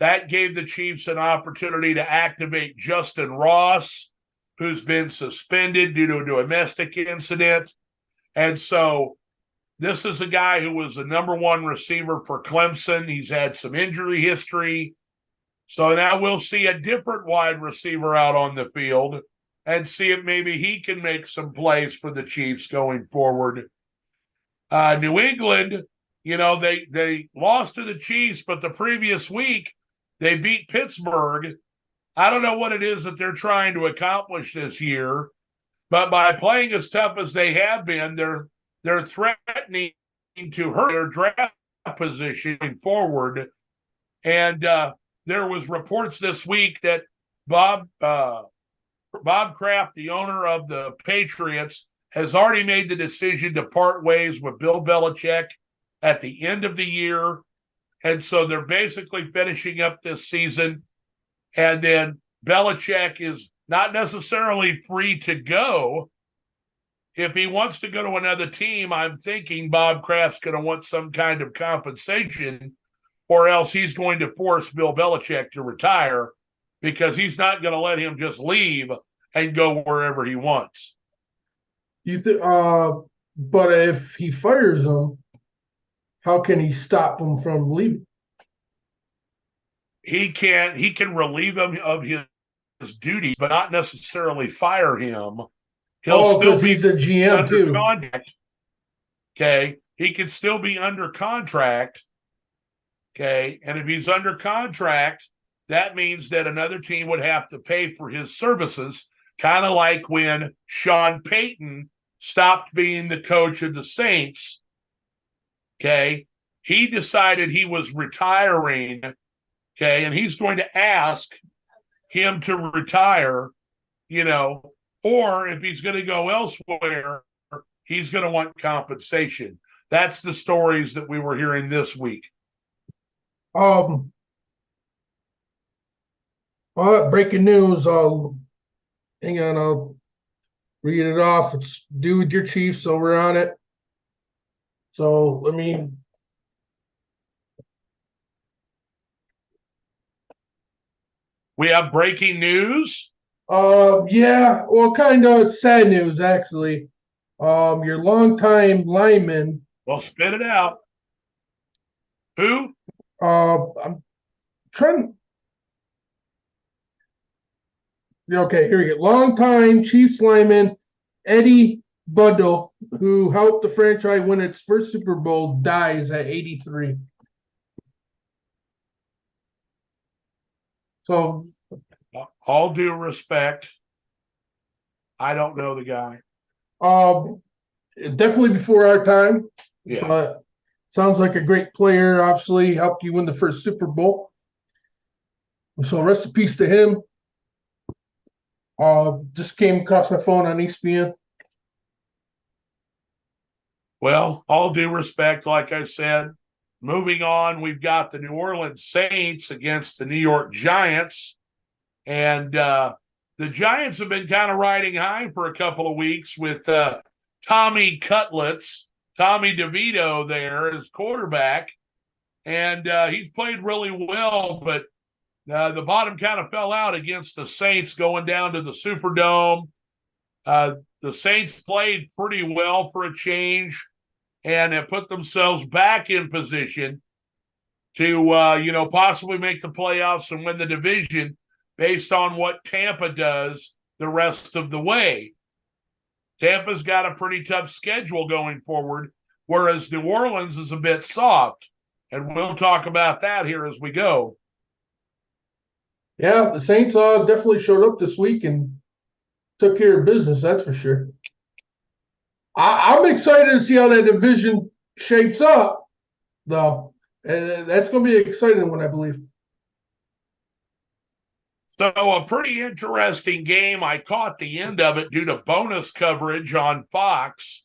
[SPEAKER 2] That gave the Chiefs an opportunity to activate Justin Ross, who's been suspended due to a domestic incident. And so this is a guy who was the number 1 receiver for Clemson. He's had some injury history. So now we'll see a different wide receiver out on the field and see if maybe he can make some plays for the Chiefs going forward. New England, they lost to the Chiefs, but the previous week they beat Pittsburgh. I don't know what it is that they're trying to accomplish this year, but by playing as tough as they have been, they're threatening to hurt their draft position forward. And there was reports this week that Bob Kraft, the owner of the Patriots, has already made the decision to part ways with Bill Belichick at the end of the year. And so they're basically finishing up this season. And then Belichick is not necessarily free to go. If he wants to go to another team, I'm thinking Bob Kraft's going to want some kind of compensation, or else he's going to force Bill Belichick to retire, because he's not going to let him just leave and go wherever he wants.
[SPEAKER 1] But if he fires him, how can he stop him from leaving?
[SPEAKER 2] He can relieve him of his duties, but not necessarily fire him. He'll still be
[SPEAKER 1] he's a GM
[SPEAKER 2] under
[SPEAKER 1] too.
[SPEAKER 2] Contract. Okay, he can still be under contract. Okay, and if he's under contract, that means that another team would have to pay for his services, kind of like when Sean Payton stopped being the coach of the Saints. Okay, he decided he was retiring. Okay, and he's going to ask him to retire, or if he's going to go elsewhere, he's going to want compensation. That's the stories that we were hearing this week.
[SPEAKER 1] Breaking news. Hang on, I'll read it off. It's due with your Chiefs, so we're on it. So
[SPEAKER 2] we have breaking news.
[SPEAKER 1] Yeah, well, kind of. It's sad news, actually. Your longtime lineman.
[SPEAKER 2] Well, spit it out. Who?
[SPEAKER 1] I'm trying. Okay, here we go. Longtime Chiefs lineman Eddie Buddle, who helped the franchise win its first Super Bowl, dies at 83. So,
[SPEAKER 2] all due respect, I don't know the guy.
[SPEAKER 1] Definitely before our time.
[SPEAKER 2] Yeah.
[SPEAKER 1] But sounds like a great player. Obviously, helped you win the first Super Bowl. So rest in peace to him. Just came across my phone on ESPN.
[SPEAKER 2] Well, all due respect, like I said. Moving on, we've got the New Orleans Saints against the New York Giants. And the Giants have been kind of riding high for a couple of weeks with Tommy Cutlets, Tommy DeVito there as quarterback. And he's played really well, but the bottom kind of fell out against the Saints going down to the Superdome. The Saints played pretty well for a change. and have put themselves back in position to, possibly make the playoffs and win the division based on what Tampa does the rest of the way. Tampa's got a pretty tough schedule going forward, whereas New Orleans is a bit soft. And we'll talk about that here as we go.
[SPEAKER 1] Yeah, the Saints definitely showed up this week and took care of business, that's for sure. I'm excited to see how that division shapes up, though. That's going to be an exciting one, I believe.
[SPEAKER 2] So a pretty interesting game. I caught the end of it due to bonus coverage on Fox.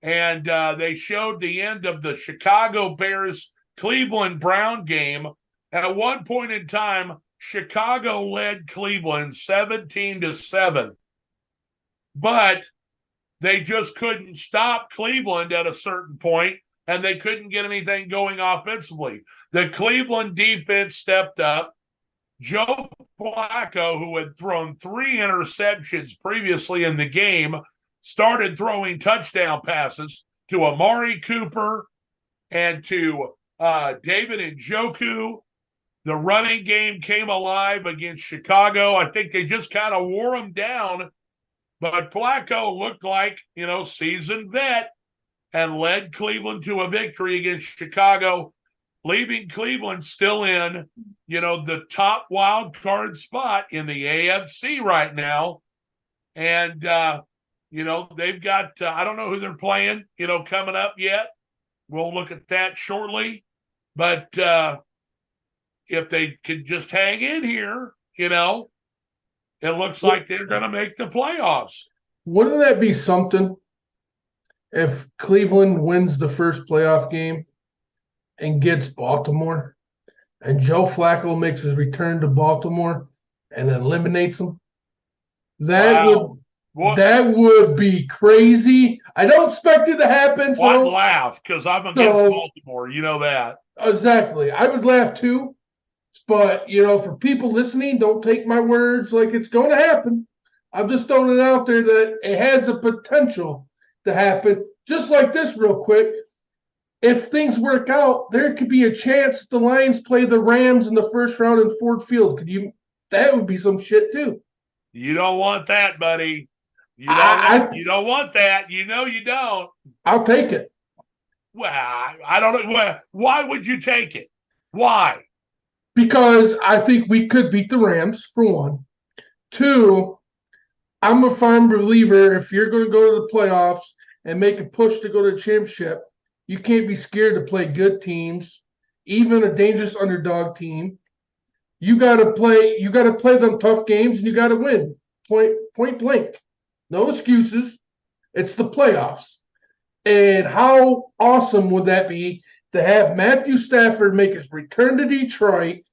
[SPEAKER 2] And they showed the end of the Chicago Bears Cleveland Brown game. At one point in time, Chicago led Cleveland 17-7. But they just couldn't stop Cleveland at a certain point, and they couldn't get anything going offensively. The Cleveland defense stepped up. Joe Flacco, who had thrown 3 interceptions previously in the game, started throwing touchdown passes to Amari Cooper and to David Njoku. The running game came alive against Chicago. I think they just kind of wore them down, but Flacco looked like, seasoned vet and led Cleveland to a victory against Chicago, leaving Cleveland still in, the top wild card spot in the AFC right now. And, they've got, I don't know who they're playing, coming up yet. We'll look at that shortly. But if they could just hang in here, it looks like they're going to make the playoffs.
[SPEAKER 1] Wouldn't that be something if Cleveland wins the first playoff game and gets Baltimore, and Joe Flacco makes his return to Baltimore and eliminates them? That would be crazy. I don't expect it to happen.
[SPEAKER 2] I'd laugh because I'm against Baltimore. You know that.
[SPEAKER 1] Exactly. I would laugh too. But, for people listening, don't take my words like it's going to happen. I'm just throwing it out there that it has the potential to happen. Just like this real quick. If things work out, there could be a chance the Lions play the Rams in the first round in Ford Field. That would be some shit too.
[SPEAKER 2] You don't want that, buddy. You don't want that. You don't.
[SPEAKER 1] I'll take it.
[SPEAKER 2] Well, I don't know. Why would you take it? Why?
[SPEAKER 1] Because I think we could beat the Rams, for one. 2, I'm a firm believer if you're going to go to the playoffs and make a push to go to the championship, you can't be scared to play good teams, even a dangerous underdog team. You got to play them tough games, and you got to win. Point blank. No excuses. It's the playoffs. And how awesome would that be to have Matthew Stafford make his return to Detroit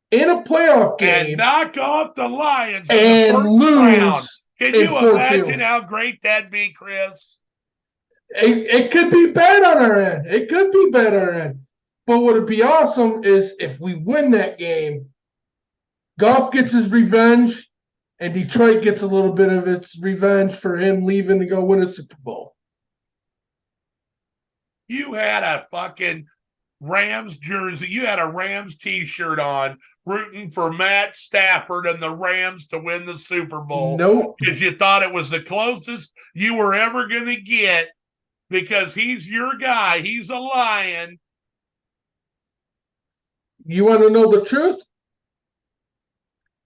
[SPEAKER 1] in a playoff game
[SPEAKER 2] and knock off the Lions
[SPEAKER 1] and
[SPEAKER 2] in the first round? Can you imagine how great that'd be, Chris?
[SPEAKER 1] It could be bad on our end. It could be bad on our end. But what would be awesome is if we win that game, Goff gets his revenge, and Detroit gets a little bit of its revenge for him leaving to go win a Super Bowl.
[SPEAKER 2] You had a fucking Rams jersey. You had a Rams T-shirt on, rooting for Matt Stafford and the Rams to win the Super Bowl.
[SPEAKER 1] Nope.
[SPEAKER 2] Because you thought it was the closest you were ever going to get because he's your guy. He's a Lion.
[SPEAKER 1] You want to know the truth?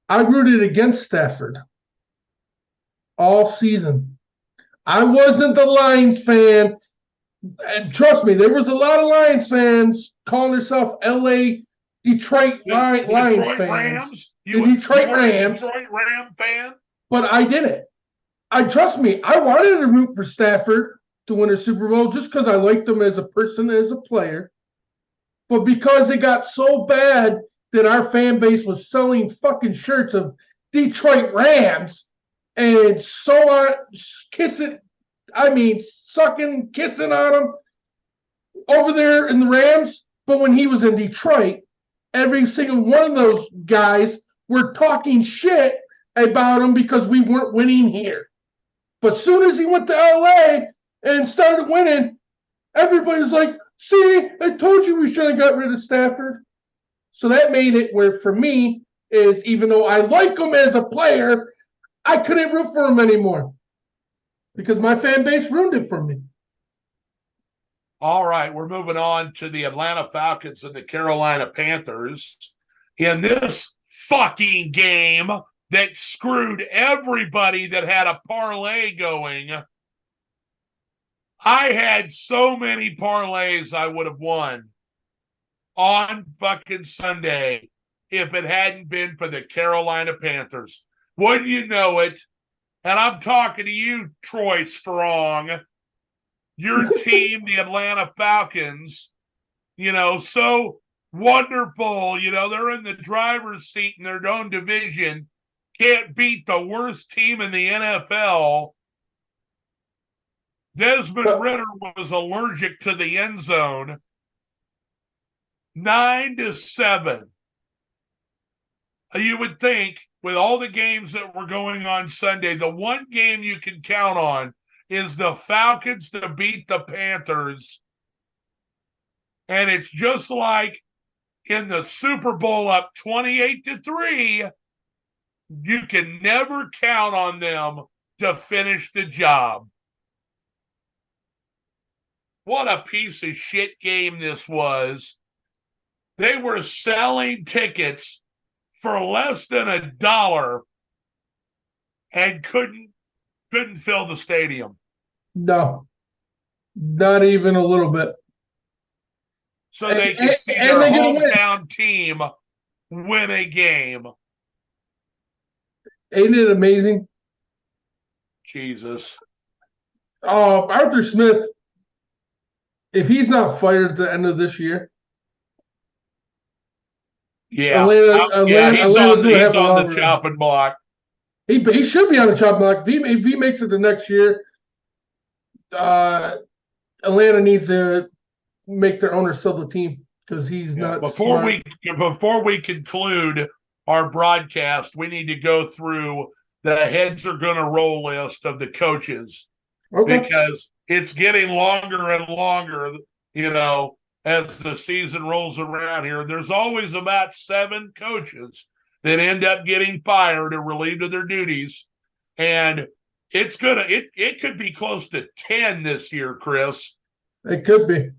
[SPEAKER 1] I rooted against Stafford all season. I wasn't the Lions fan. And trust me, there was a lot of Lions fans calling themselves L.A. Detroit Lions fans.
[SPEAKER 2] Rams?
[SPEAKER 1] Detroit Rams.
[SPEAKER 2] Detroit Ram fan?
[SPEAKER 1] But I didn't. Trust me, I wanted to root for Stafford to win a Super Bowl just because I liked him as a person, as a player. But because it got so bad that our fan base was selling fucking shirts of Detroit Rams and so on, kissing on him over there in the Rams. But when he was in Detroit, every single one of those guys were talking shit about him because we weren't winning here. But as soon as he went to LA and started winning, everybody's like, see, I told you we should have got rid of Stafford. So that made it where, for me, is even though I like him as a player, I couldn't root for him anymore because my fan base ruined it for me.
[SPEAKER 2] All right, we're moving on to the Atlanta Falcons and the Carolina Panthers. In this fucking game that screwed everybody that had a parlay going, I had so many parlays I would have won on fucking Sunday if it hadn't been for the Carolina Panthers. Wouldn't you know it? And I'm talking to you, Troy Strong, your team, the Atlanta Falcons, so wonderful. They're in the driver's seat in their own division, can't beat the worst team in the NFL. Desmond Ridder was allergic to the end zone. 9-7. You would think with all the games that were going on Sunday, the one game you can count on is the Falcons to beat the Panthers. And it's just like in the Super Bowl up 28-3, you can never count on them to finish the job. What a piece of shit game this was. They were selling tickets for less than $1 and couldn't fill the stadium.
[SPEAKER 1] No, not even a little bit.
[SPEAKER 2] So they could see their hometown team win a game.
[SPEAKER 1] Ain't it amazing?
[SPEAKER 2] Jesus.
[SPEAKER 1] Arthur Smith, if he's not fired at the end of this year,
[SPEAKER 2] yeah, he's on the chopping block.
[SPEAKER 1] He should be on the chopping block. If he makes it the next year, Atlanta needs to make their owner sell the team because he's not.
[SPEAKER 2] Before we conclude our broadcast, we need to go through the heads are going to roll list of the coaches because it's getting longer and longer. As the season rolls around here, there's always about 7 coaches that end up getting fired or relieved of their duties. And it could be close to 10 this year, Chris.
[SPEAKER 1] It could be.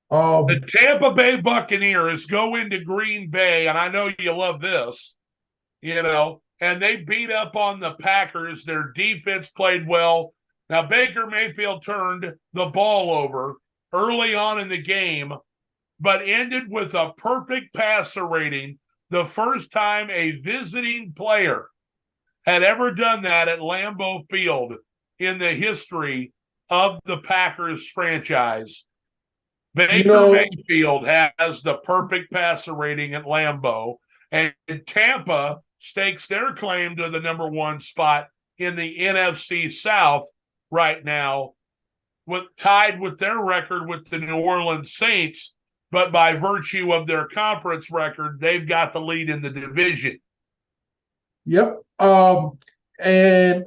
[SPEAKER 2] The Tampa Bay Buccaneers go into Green Bay, and I know you love this, and they beat up on the Packers. Their defense played well. Now, Baker Mayfield turned the ball over early on in the game, but ended with a perfect passer rating, the first time a visiting player had ever done that at Lambeau Field in the history of the Packers franchise. Baker Mayfield has the perfect passer rating at Lambeau, and Tampa stakes their claim to the number 1 spot in the NFC South right now, tied with their record with the New Orleans Saints, but by virtue of their conference record, they've got the lead in the division.
[SPEAKER 1] Yep. And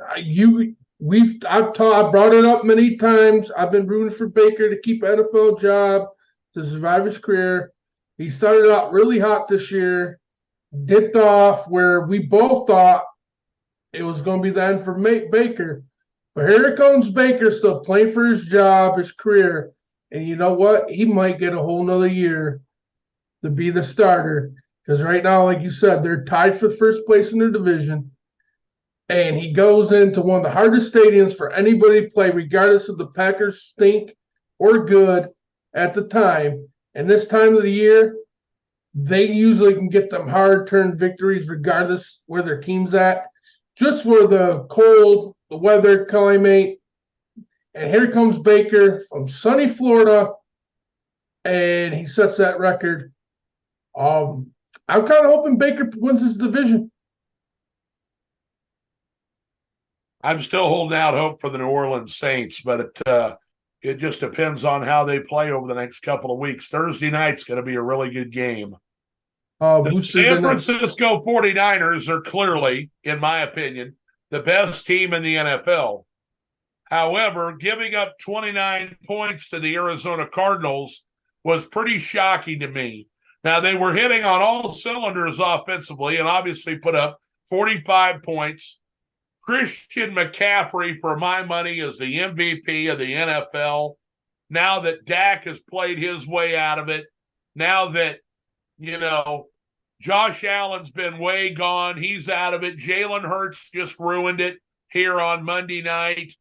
[SPEAKER 1] I've brought it up many times. I've been rooting for Baker to keep an NFL job, to survive his career. He started out really hot this year, dipped off where we both thought it was going to be the end for Baker. But here comes Baker still playing for his job, his career. And you know what? He might get a whole nother year to be the starter. Because right now, like you said, they're tied for first place in their division. And he goes into one of the hardest stadiums for anybody to play, regardless of the Packers stink or good at the time. And this time of the year, they usually can get them hard-turned victories regardless where their team's at. Just for the cold, the weather, climate. And here comes Baker from sunny Florida, and he sets that record. I'm kind of hoping Baker wins his division.
[SPEAKER 2] I'm still holding out hope for the New Orleans Saints, but it just depends on how they play over the next couple of weeks. Thursday night's going to be a really good game. The San Francisco 49ers are clearly, in my opinion, the best team in the NFL. However, giving up 29 points to the Arizona Cardinals was pretty shocking to me. Now, they were hitting on all cylinders offensively and obviously put up 45 points. Christian McCaffrey, for my money, is the MVP of the NFL. Now that Dak has played his way out of it, now that, Josh Allen's been way gone, he's out of it. Jalen Hurts just ruined it here on Monday night.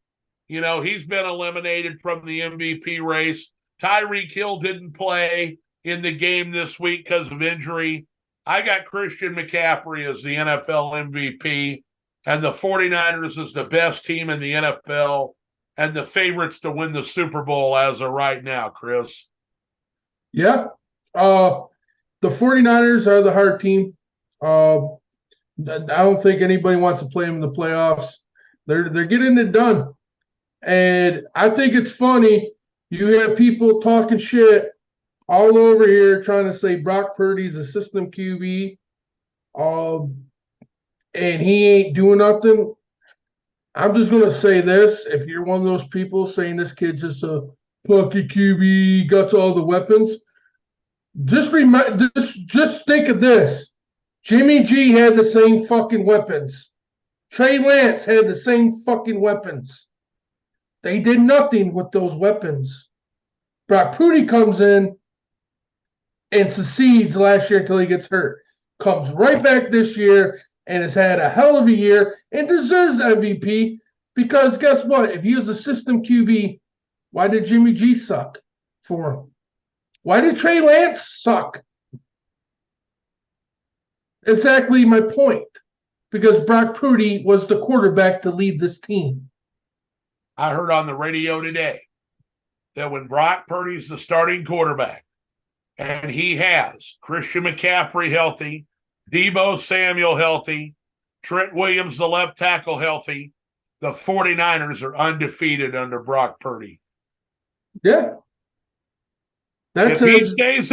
[SPEAKER 2] He's been eliminated from the MVP race. Tyreek Hill didn't play in the game this week because of injury. I got Christian McCaffrey as the NFL MVP, and the 49ers is the best team in the NFL and the favorites to win the Super Bowl as of right now, Chris.
[SPEAKER 1] Yeah. The 49ers are the hard team. I don't think anybody wants to play them in the playoffs. They're getting it done. And I think it's funny. You have people talking shit all over here trying to say Brock Purdy's a system QB. And he ain't doing nothing. I'm just going to say this. If you're one of those people saying this kid's just a pocket QB, got all the weapons, just think of this. Jimmy G had the same fucking weapons. Trey Lance had the same fucking weapons. They did nothing with those weapons. Brock Purdy comes in and succeeds last year until he gets hurt. Comes right back this year and has had a hell of a year and deserves MVP because guess what? If he was a system QB, why did Jimmy G suck for him? Why did Trey Lance suck? Exactly my point. Because Brock Purdy was the quarterback to lead this team.
[SPEAKER 2] I heard on the radio today that when Brock Purdy's the starting quarterback and he has Christian McCaffrey healthy, Deebo Samuel healthy, Trent Williams, the left tackle, healthy, the 49ers are undefeated under Brock Purdy.
[SPEAKER 1] Yeah.
[SPEAKER 2] If he stays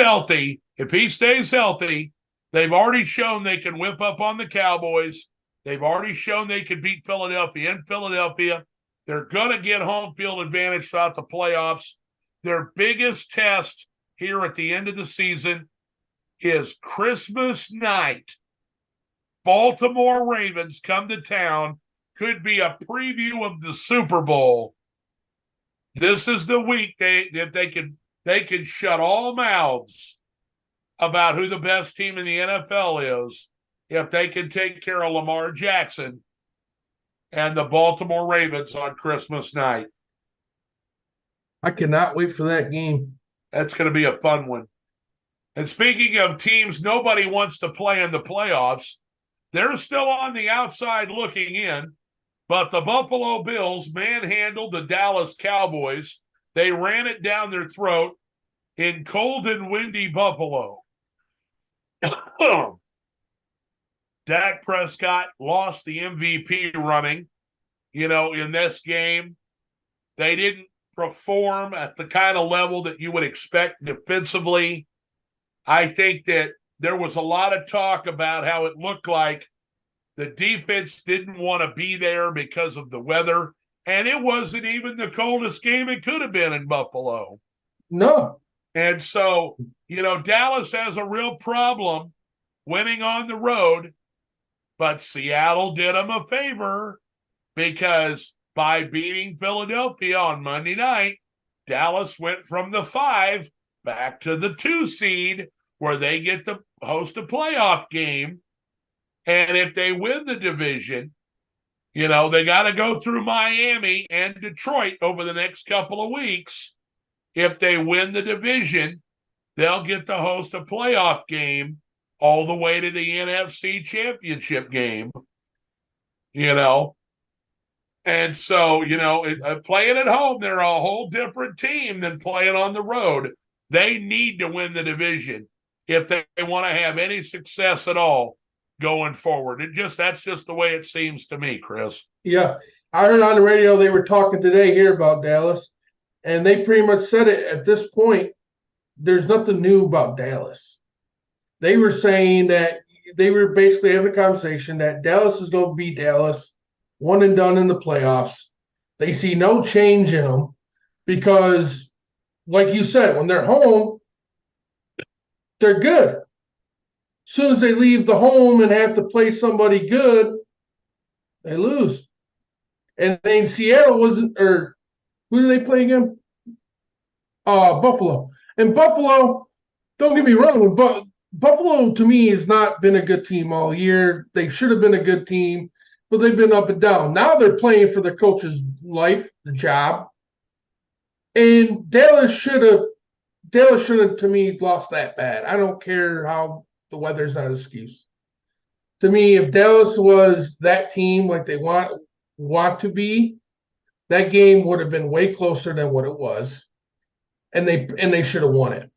[SPEAKER 2] healthy, they've already shown they can whip up on the Cowboys. They've already shown they can beat Philadelphia in Philadelphia. They're going to get home field advantage throughout the playoffs. Their biggest test here at the end of the season is Christmas night. Baltimore Ravens come to town. Could be a preview of the Super Bowl. This is the week they can shut all mouths about who the best team in the NFL is if they can take care of Lamar Jackson and the Baltimore Ravens on Christmas night.
[SPEAKER 1] I cannot wait for that game.
[SPEAKER 2] That's going to be a fun one. And speaking of teams nobody wants to play in the playoffs, they're still on the outside looking in, but the Buffalo Bills manhandled the Dallas Cowboys. They ran it down their throat in cold and windy Buffalo. Dak Prescott lost the MVP running, in this game. They didn't perform at the kind of level that you would expect defensively. I think that there was a lot of talk about how it looked like the defense didn't want to be there because of the weather, and it wasn't even the coldest game it could have been in Buffalo.
[SPEAKER 1] No.
[SPEAKER 2] And so, Dallas has a real problem winning on the road, but Seattle did them a favor because by beating Philadelphia on Monday night, Dallas went from the 5 back to the 2 seed where they get to host a playoff game. And if they win the division, they got to go through Miami and Detroit over the next couple of weeks. If they win the division, they'll get to host a playoff game all the way to the NFC Championship game, And so, playing at home, they're a whole different team than playing on the road. They need to win the division if they want to have any success at all going forward. That's just the way it seems to me, Chris.
[SPEAKER 1] Yeah. I heard on the radio they were talking today here about Dallas, and they pretty much said it at this point. There's nothing new about Dallas. They were saying that they were basically having a conversation that Dallas is going to be Dallas, one and done in the playoffs. They see no change in them because, like you said, when they're home, they're good. As soon as they leave the home and have to play somebody good, they lose. And then Seattle wasn't, or who do they play again? Buffalo. And Buffalo, don't get me wrong, but Buffalo to me has not been a good team all year. They should have been a good team, but they've been up and down. Now they're playing for the coach's life, the job. And Dallas shouldn't to me lost that bad. I don't care how the weather's not an excuse. To me, if Dallas was that team like they want to be, that game would have been way closer than what it was. And they should have won it.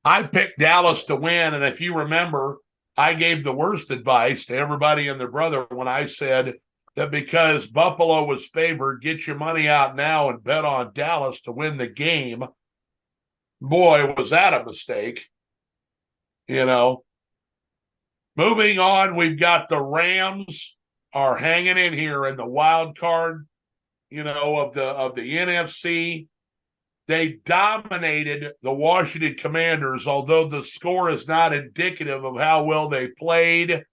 [SPEAKER 2] I picked Dallas to win, and if you remember, I gave the worst advice to everybody and their brother when I said that because Buffalo was favored, get your money out now and bet on Dallas to win the game. Boy, was that a mistake. You know. Moving on, we've got the Rams are hanging in here in the wild card, of the NFC. They dominated the Washington Commanders, although the score is not indicative of how well they played.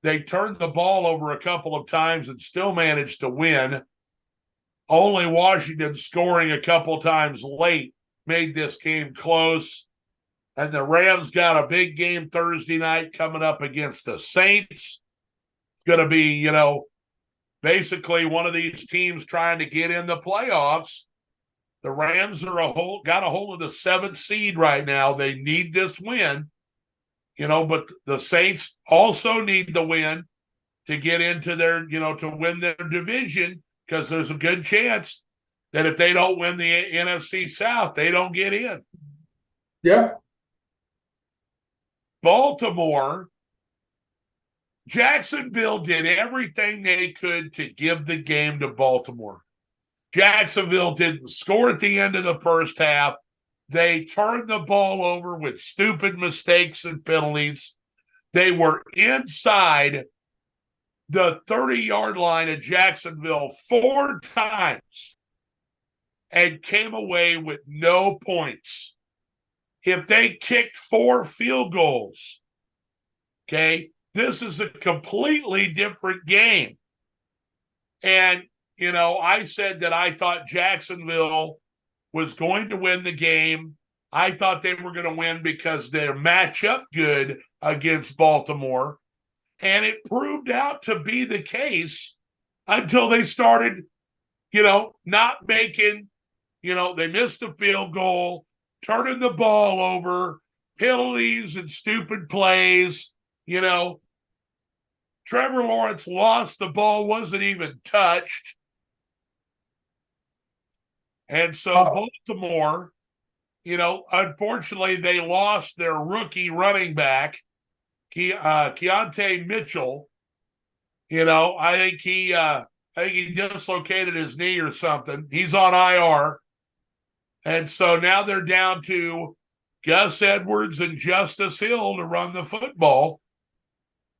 [SPEAKER 2] They turned the ball over a couple of times and still managed to win. Only Washington scoring a couple times late made this game close. And the Rams got a big game Thursday night coming up against the Saints. It's going to be, basically one of these teams trying to get in the playoffs. The Rams are got a hold of the 7th seed right now. They need this win, but the Saints also need the win to get into their, to win their division, because there's a good chance that if they don't win the NFC South, they don't get in.
[SPEAKER 1] Yeah.
[SPEAKER 2] Baltimore, Jacksonville did everything they could to give the game to Baltimore. Jacksonville didn't score at the end of the first half. They turned the ball over with stupid mistakes and penalties. They were inside the 30-yard line of Jacksonville 4 times and came away with no points. If they kicked 4 field goals, okay, this is a completely different game. And I said that I thought Jacksonville was going to win the game. I thought they were going to win because they match up good against Baltimore. And it proved out to be the case until they started, not making, they missed a field goal, turning the ball over, penalties and stupid plays. Trevor Lawrence lost the ball, wasn't even touched. And so Baltimore, unfortunately, they lost their rookie running back, Keontae Mitchell. I think he dislocated his knee or something. He's on IR. And so now they're down to Gus Edwards and Justice Hill to run the football.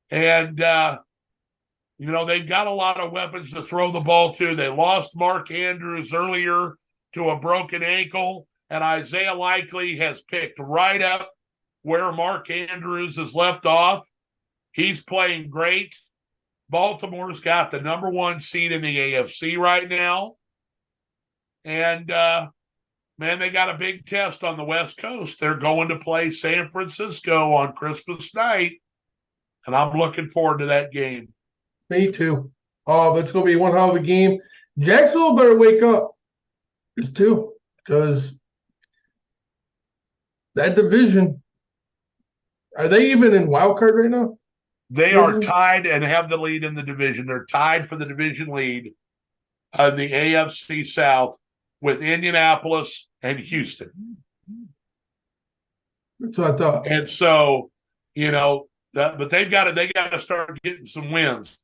[SPEAKER 2] And, they've got a lot of weapons to throw the ball to. They lost Mark Andrews earlier to a broken ankle, and Isaiah Likely has picked right up where Mark Andrews has left off. He's playing great. Baltimore's got the number 1 seed in the AFC right now. And, they got a big test on the West Coast. They're going to play San Francisco on Christmas night, and I'm looking forward to that game.
[SPEAKER 1] Me too. Oh, that's going to be one hell of a game. Jacksonville better wake up. It's too, because that division, are they even in wild card right now?
[SPEAKER 2] They are tied and have the lead in the division. They're tied for the division lead in the AFC South with Indianapolis and Houston.
[SPEAKER 1] That's what I thought.
[SPEAKER 2] And so, but they got to start getting some wins.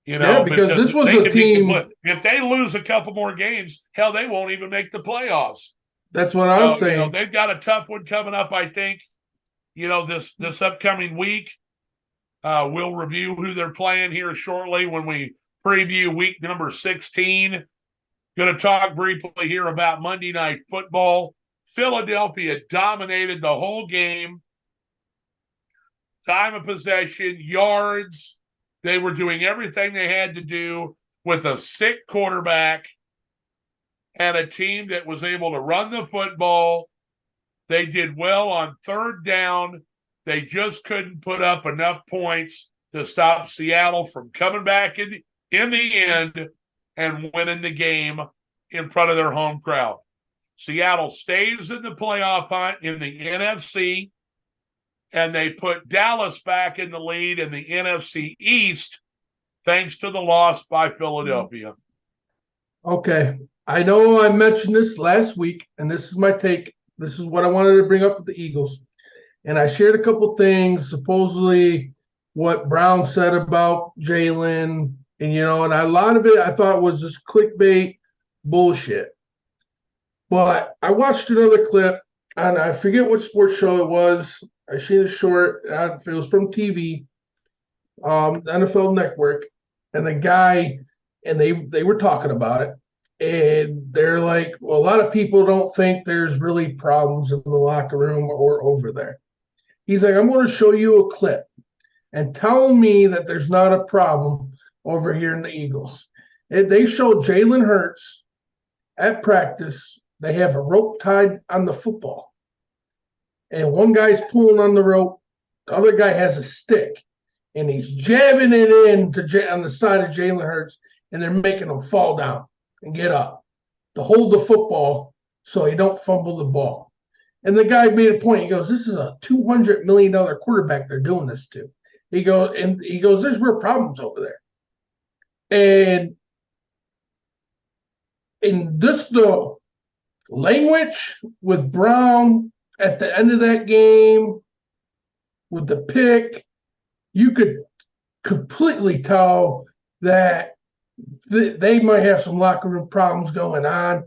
[SPEAKER 1] Because this was a team.
[SPEAKER 2] If they lose a couple more games, hell, they won't even make the playoffs.
[SPEAKER 1] That's what I'm saying.
[SPEAKER 2] They've got a tough one coming up, I think. This upcoming week. We'll review who they're playing here shortly when we preview week number 16. Going to talk briefly here about Monday Night Football. Philadelphia dominated the whole game. Time of possession, yards. They were doing everything they had to do with a sick quarterback and a team that was able to run the football. They did well on third down. They just couldn't put up enough points to stop Seattle from coming back in the end and winning the game in front of their home crowd. Seattle stays in the playoff hunt in the NFC, and they put Dallas back in the lead in the NFC East thanks to the loss by Philadelphia.
[SPEAKER 1] Okay. I know I mentioned this last week, and this is my take. This is what I wanted to bring up with the Eagles. And I shared a couple things, supposedly what Brown said about Jalen, and and a lot of it I thought was just clickbait bullshit. But I watched another clip, and I forget what sports show it was. I seen it short. It was from TV, NFL Network, and the guy, and they were talking about it, and they're like, well, a lot of people don't think there's really problems in the locker room or over there. He's like, I'm going to show you a clip and tell me that there's not a problem over here in the Eagles. They showed Jalen Hurts at practice. They have a rope tied on the football. And one guy's pulling on the rope. The other guy has a stick. And he's jabbing it in on the side of Jalen Hurts. And they're making him fall down and get up to hold the football so he don't fumble the ball. And the guy made a point. He goes, this is a $200 million quarterback they're doing this to. He goes, there's real problems over there. And in this, the language with Brown at the end of that game, with the pick, you could completely tell that they might have some locker room problems going on.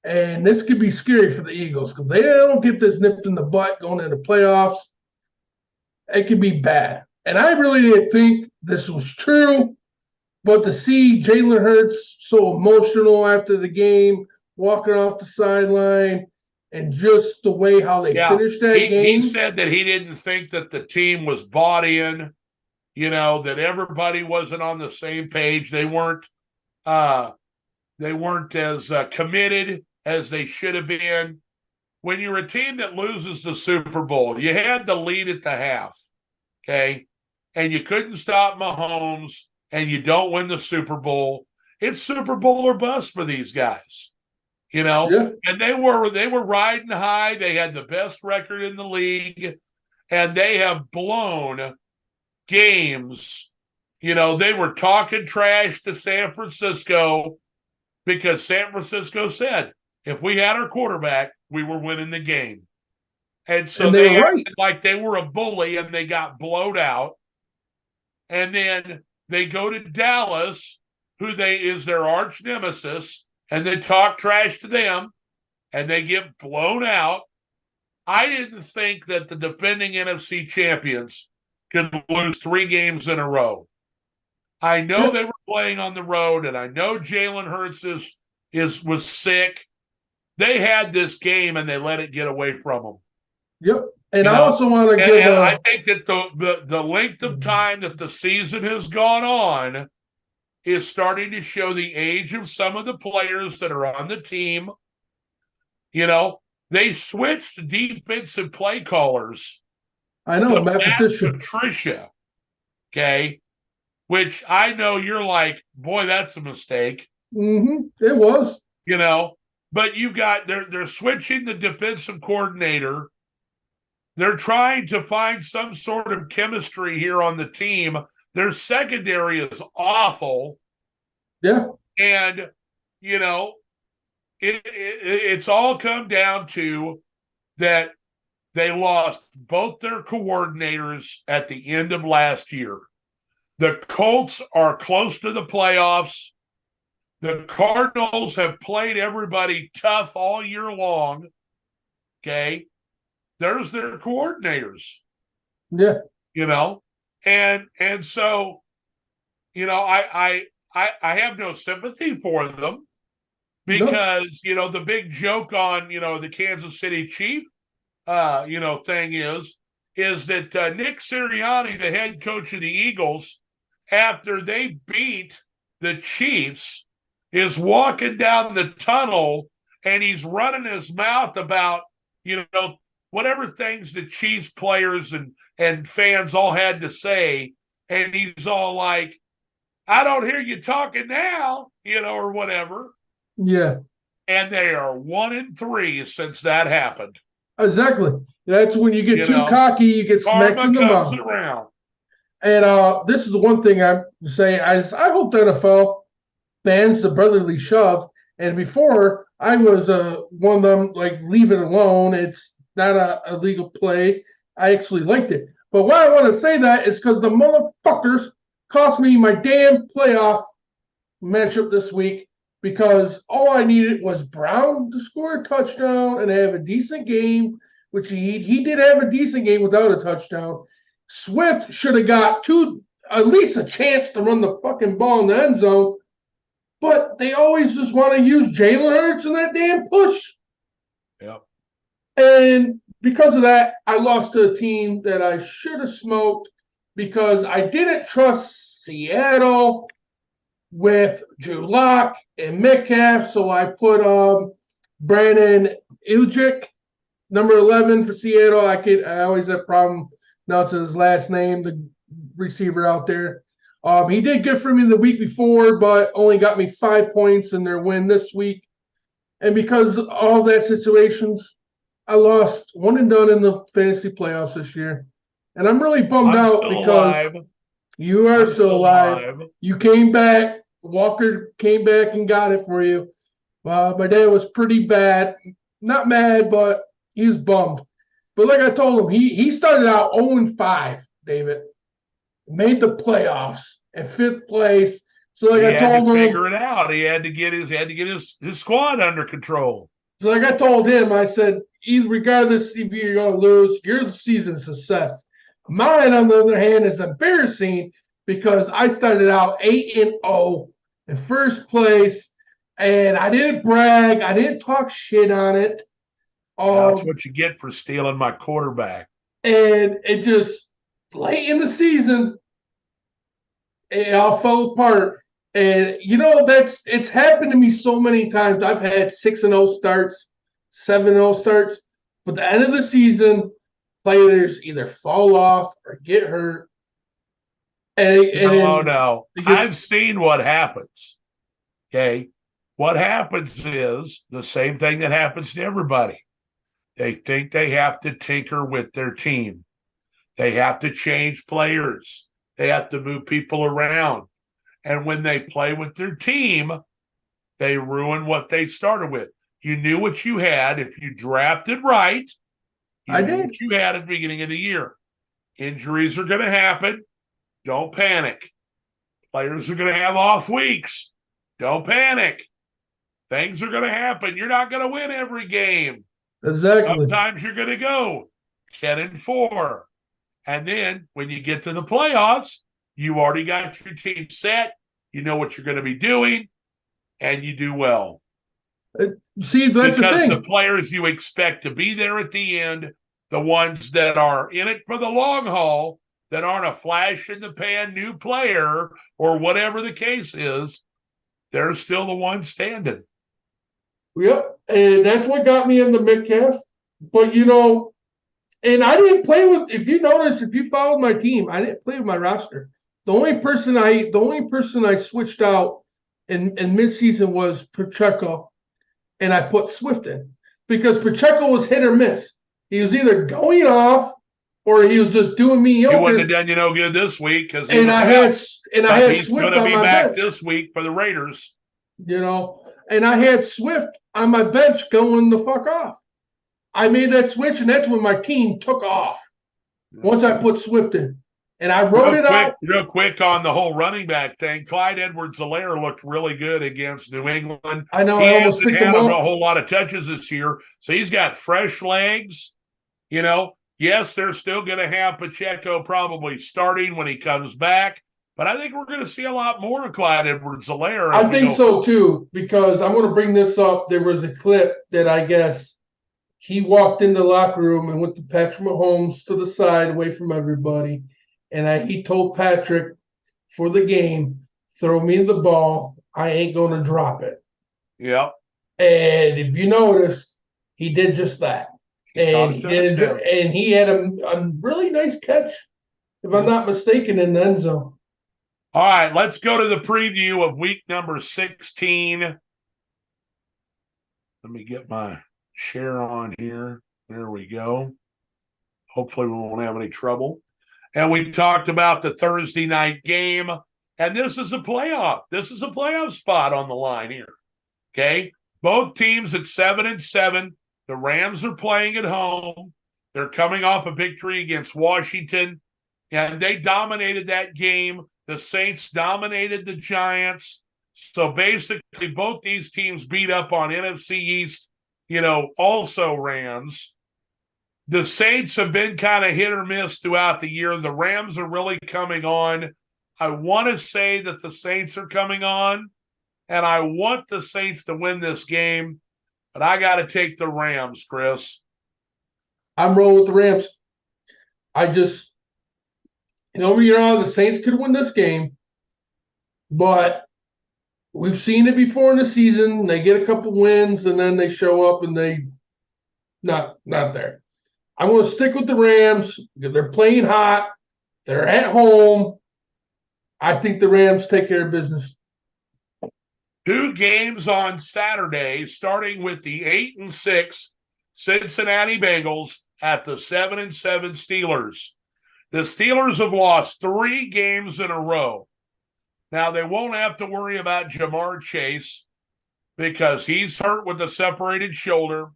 [SPEAKER 1] And this could be scary for the Eagles because they don't get this nipped in the butt going into playoffs. It could be bad. And I really didn't think this was true. But to see Jalen Hurts so emotional after the game, walking off the sideline, and just the way how they finished that game.
[SPEAKER 2] He said that he didn't think that the team was bought in, that everybody wasn't on the same page. They weren't as committed as they should have been. When you're a team that loses the Super Bowl, you had the lead at the half, okay? And you couldn't stop Mahomes, and you don't win the Super Bowl. It's Super Bowl or bust for these guys,
[SPEAKER 1] Yeah.
[SPEAKER 2] And they were riding high. They had the best record in the league, and they have blown games. They were talking trash to San Francisco because San Francisco said, if we had our quarterback, we were winning the game. And so they acted like they were a bully, and they got blowed out. And then they go to Dallas, who is their arch nemesis, and they talk trash to them, and they get blown out. I didn't think that the defending NFC champions could lose 3 games in a row. I know they were playing on the road, and I know Jalen Hurts was sick. They had this game, and they let it get away from them.
[SPEAKER 1] Yep. And I also want to give
[SPEAKER 2] I think that the length of time that the season has gone on is starting to show the age of some of the players that are on the team. They switched defensive play callers.
[SPEAKER 1] I know, Matt
[SPEAKER 2] Patricia. Okay. Which I know you're like, boy, that's a mistake.
[SPEAKER 1] Mm-hmm. It was.
[SPEAKER 2] But they're switching the defensive coordinator. They're trying to find some sort of chemistry here on the team. Their secondary is awful.
[SPEAKER 1] Yeah.
[SPEAKER 2] And, it's all come down to that they lost both their coordinators at the end of last year. The Colts are close to the playoffs. The Cardinals have played everybody tough all year long. Okay. There's their coordinators.
[SPEAKER 1] Yeah.
[SPEAKER 2] And so, I have no sympathy for them because, the big joke on, the Kansas City Chief, thing is that Nick Sirianni, the head coach of the Eagles, after they beat the Chiefs, is walking down the tunnel and he's running his mouth about, whatever things the Chiefs players and fans all had to say. And he's all like, I don't hear you talking now, or whatever.
[SPEAKER 1] Yeah.
[SPEAKER 2] And they are 1-3 since that happened.
[SPEAKER 1] Exactly. That's when you get too cocky, you get smacked in the mouth.
[SPEAKER 2] Karma comes around.
[SPEAKER 1] And this is the one thing I'm saying. I hope the NFL bans the brotherly shove. And before, I was one of them, like, leave it alone. It's not a legal play. I actually liked it. But why I want to say that is because the motherfuckers cost me my damn playoff matchup this week, because all I needed was Brown to score a touchdown and have a decent game, which he did have a decent game without a touchdown. Swift should have got at least a chance to run the fucking ball in the end zone, but they always just want to use Jalen Hurts in that damn push.
[SPEAKER 2] Yep.
[SPEAKER 1] And because of that, I lost to a team that I should have smoked because I didn't trust Seattle with Drew Lock and Metcalf, so I put Brandon Ujic, number 11 for Seattle. I always have a problem announcing his last name, the receiver out there. He did good for me the week before, but only got me 5 points in their win this week. And because of all that situations, I lost one and done in the fantasy playoffs this year. And I'm really bummed out because you are still alive. You came back. Walker came back and got it for you. My dad was pretty bad. Not mad, but he was bummed. But like I told him, he started out 0-5, David. Made the playoffs at 5th place. So like I told him,
[SPEAKER 2] figure it out. He had to get his squad under control.
[SPEAKER 1] So like I told him, I said, regardless if you're going to lose, your season's success. Mine, on the other hand, is embarrassing because I started out 8-0 in 1st place, and I didn't brag. I didn't talk shit on it.
[SPEAKER 2] That's what you get for stealing my quarterback.
[SPEAKER 1] And it just, late in the season, it all fell apart. And, it's happened to me so many times. I've had 6-0 starts, 7-0 starts. But at the end of the season, players either fall off or get hurt.
[SPEAKER 2] No. I've seen what happens. Okay. What happens is the same thing that happens to everybody. They think they have to tinker with their team. They have to change players. They have to move people around. And when they play with their team, they ruin what they started with. You knew what you had. If you drafted right, you knew what you had at the beginning of the year. Injuries are going to happen. Don't panic. Players are going to have off weeks. Don't panic. Things are going to happen. You're not going to win every game.
[SPEAKER 1] Exactly.
[SPEAKER 2] Sometimes you're going to go 10-4. And then when you get to the playoffs, you already got your team set. You know what you're going to be doing, and you do well.
[SPEAKER 1] See, that's
[SPEAKER 2] because the players you expect to be there at the end, the ones that are in it for the long haul, that aren't a flash-in-the-pan new player or whatever the case is, they're still the ones standing.
[SPEAKER 1] Yep, and that's what got me in the Metcalf. But, and I didn't play with, if you notice, if you followed my team, I didn't play with my roster. The only person I switched out in midseason was Pacheco, and I put Swift in because Pacheco was hit or miss. He was either going off or he was just doing mediocre.
[SPEAKER 2] He wouldn't have done good this week because
[SPEAKER 1] I had Swift on my bench
[SPEAKER 2] this week for the Raiders.
[SPEAKER 1] And I had Swift on my bench going the fuck off. I made that switch, and that's when my team took off. Once I put Swift in. And I wrote it out.
[SPEAKER 2] Real quick on the whole running back thing. Clyde Edwards-Helaire looked really good against New England.
[SPEAKER 1] I know.
[SPEAKER 2] He
[SPEAKER 1] I almost picked him up.
[SPEAKER 2] A whole lot of touches this year. So he's got fresh legs. Yes, they're still going to have Pacheco probably starting when he comes back. But I think we're going to see a lot more of Clyde Edwards-Helaire.
[SPEAKER 1] I think so too, because I'm going to bring this up. There was a clip that I guess he walked in the locker room and went to Patrick Mahomes to the side away from everybody. And he told Patrick for the game, throw me the ball. I ain't going to drop it.
[SPEAKER 2] Yeah.
[SPEAKER 1] And if you notice, he did just that. And he had a really nice catch, if I'm not mistaken, in the end zone.
[SPEAKER 2] All right, let's go to the preview of week number 16. Let me get my share on here. There we go. Hopefully we won't have any trouble. And we talked about the Thursday night game. And this is a playoff. This is a playoff spot on the line here. Okay? Both teams at 7-7. The Rams are playing at home. They're coming off a victory against Washington. And they dominated that game. The Saints dominated the Giants. So basically, both these teams beat up on NFC East, also Rams. The Saints have been kind of hit or miss throughout the year. The Rams are really coming on. I want to say that the Saints are coming on, and I want the Saints to win this game, but I got to take the Rams, Chris.
[SPEAKER 1] I'm rolling with the Rams. The Saints could win this game, but we've seen it before in the season. They get a couple wins, and then they show up, and they not there. I'm going to stick with the Rams. They're playing hot. They're at home. I think the Rams take care of business.
[SPEAKER 2] 2 games on Saturday, starting with the 8-6 Cincinnati Bengals at the 7-7 Steelers. The Steelers have lost 3 games in a row. Now, they won't have to worry about Jamar Chase because he's hurt with a separated shoulder.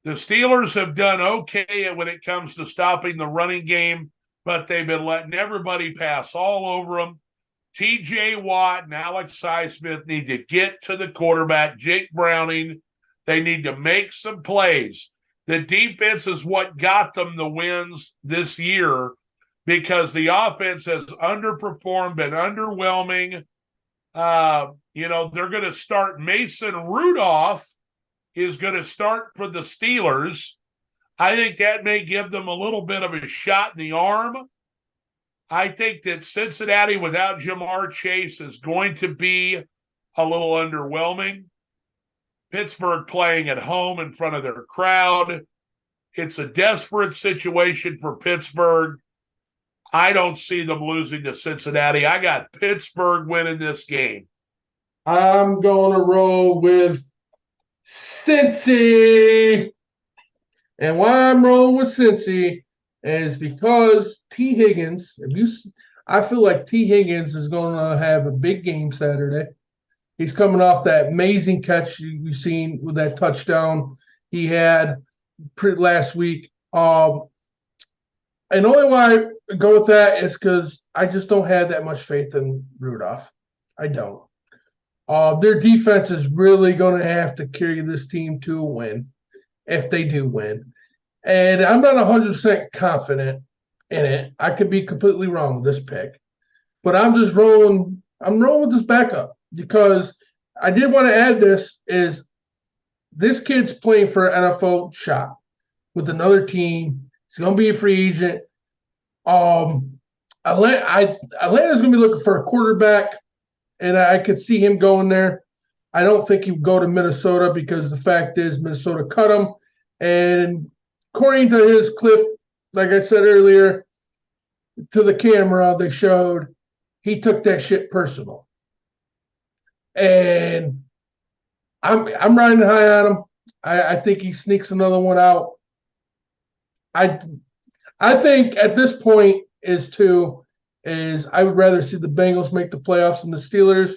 [SPEAKER 2] The Steelers have done okay when it comes to stopping the running game, but they've been letting everybody pass all over them. T.J. Watt and Alex Highsmith need to get to the quarterback, Jake Browning. They need to make some plays. The defense is what got them the wins this year because the offense has underperformed, been underwhelming. They're going to start Mason Rudolph is going to start for the Steelers. I think that may give them a little bit of a shot in the arm. I think that Cincinnati without Jamar Chase is going to be a little underwhelming. Pittsburgh playing at home in front of their crowd. It's a desperate situation for Pittsburgh. I don't see them losing to Cincinnati. I got Pittsburgh winning this game.
[SPEAKER 1] I'm going to roll with Cincy. And why I'm rolling with Cincy is because T. Higgins, I feel like T. Higgins is going to have a big game Saturday. He's coming off that amazing catch you've seen with that touchdown he had last week. And the only why I go with that is because I just don't have that much faith in Rudolph. I don't. Their defense is really going to have to carry this team to a win if they do win. And I'm not 100% confident in it. I could be completely wrong with this pick. But I'm just rolling. I'm rolling with this backup because I did want to add this kid's playing for an NFL shot with another team. He's going to be a free agent. Atlanta's going to be looking for a quarterback, and I could see him going there. I don't think he would go to Minnesota because the fact is Minnesota cut him. And according to his clip, like I said earlier, to the camera, they showed he took that shit personal. And I'm riding high on him. I think he sneaks another one out. I think at this point I would rather see the Bengals make the playoffs than the Steelers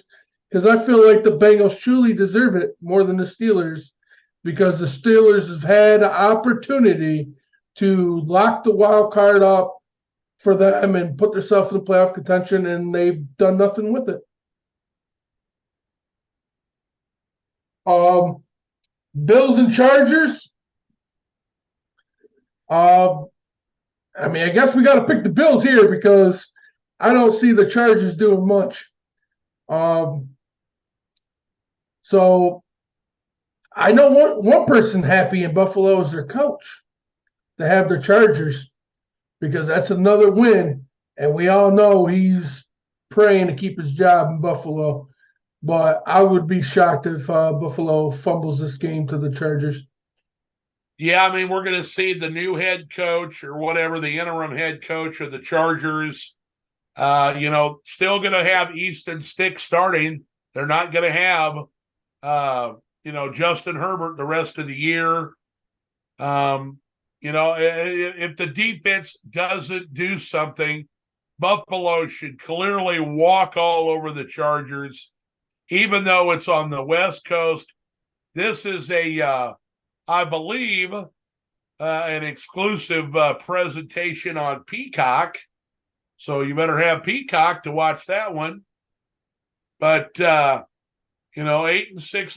[SPEAKER 1] because I feel like the Bengals truly deserve it more than the Steelers because the Steelers have had an opportunity to lock the wild card up for them and put themselves in the playoff contention, and they've done nothing with it. Bills and Chargers. I guess we got to pick the Bills here because I don't see the Chargers doing much. So I know one person happy in Buffalo is their coach. They have their Chargers because that's another win, and we all know he's praying to keep his job in Buffalo. But I would be shocked if Buffalo fumbles this game to the Chargers.
[SPEAKER 2] Yeah, I mean, we're going to see the new head coach or whatever, the interim head coach of the Chargers. Still going to have Easton Stick starting. They're not going to have, Justin Herbert the rest of the year. If the defense doesn't do something, Buffalo should clearly walk all over the Chargers, even though it's on the West Coast. This is I believe, an exclusive presentation on Peacock. So you better have Peacock to watch that one. But 8-6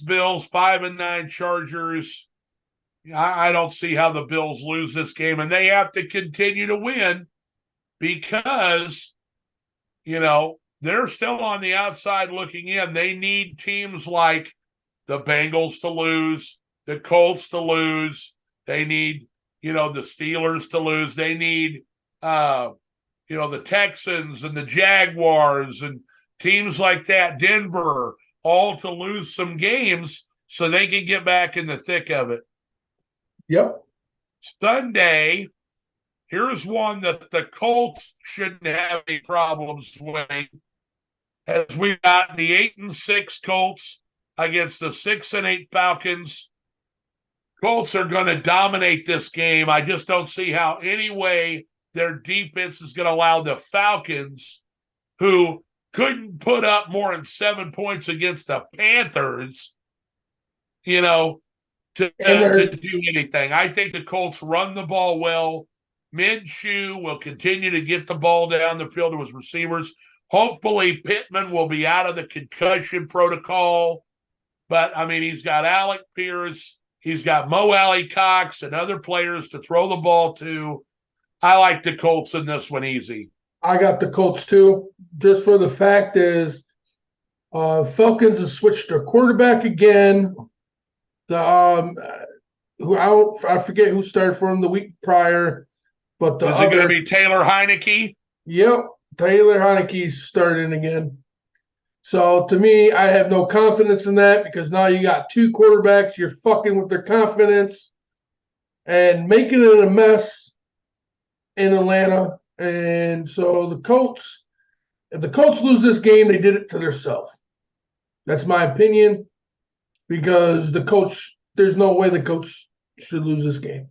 [SPEAKER 2] Bills, 5-9 Chargers. I don't see how the Bills lose this game, and they have to continue to win because, they're still on the outside looking in. They need teams like the Bengals to lose, the Colts to lose. They need, the Steelers to lose. They need, the Texans and the Jaguars and teams like that, Denver, all to lose some games so they can get back in the thick of it.
[SPEAKER 1] Yep.
[SPEAKER 2] Sunday, here's one that the Colts shouldn't have any problems winning, as we got the 8-6 Colts against the 6-8 Falcons. Colts are going to dominate this game. I just don't see how any way their defense is going to allow the Falcons, who couldn't put up more than 7 points against the Panthers, to do anything. I think the Colts run the ball well. Minshew will continue to get the ball down the field to his receivers. Hopefully, Pittman will be out of the concussion protocol. But, he's got Alec Pierce. He's got Mo Alley Cox and other players to throw the ball to. I like the Colts in this one easy.
[SPEAKER 1] I got the Colts too. Just for the fact is, Falcons have switched their quarterback again. I forget who started for him the week prior, but
[SPEAKER 2] is it going to be Taylor Heineke?
[SPEAKER 1] Yep, Taylor Heineke's starting again. So to me, I have no confidence in that because now you got two quarterbacks. You're fucking with their confidence and making it a mess in Atlanta. And so if the Colts lose this game, they did it to themselves. That's my opinion because there's no way the coach should lose this game.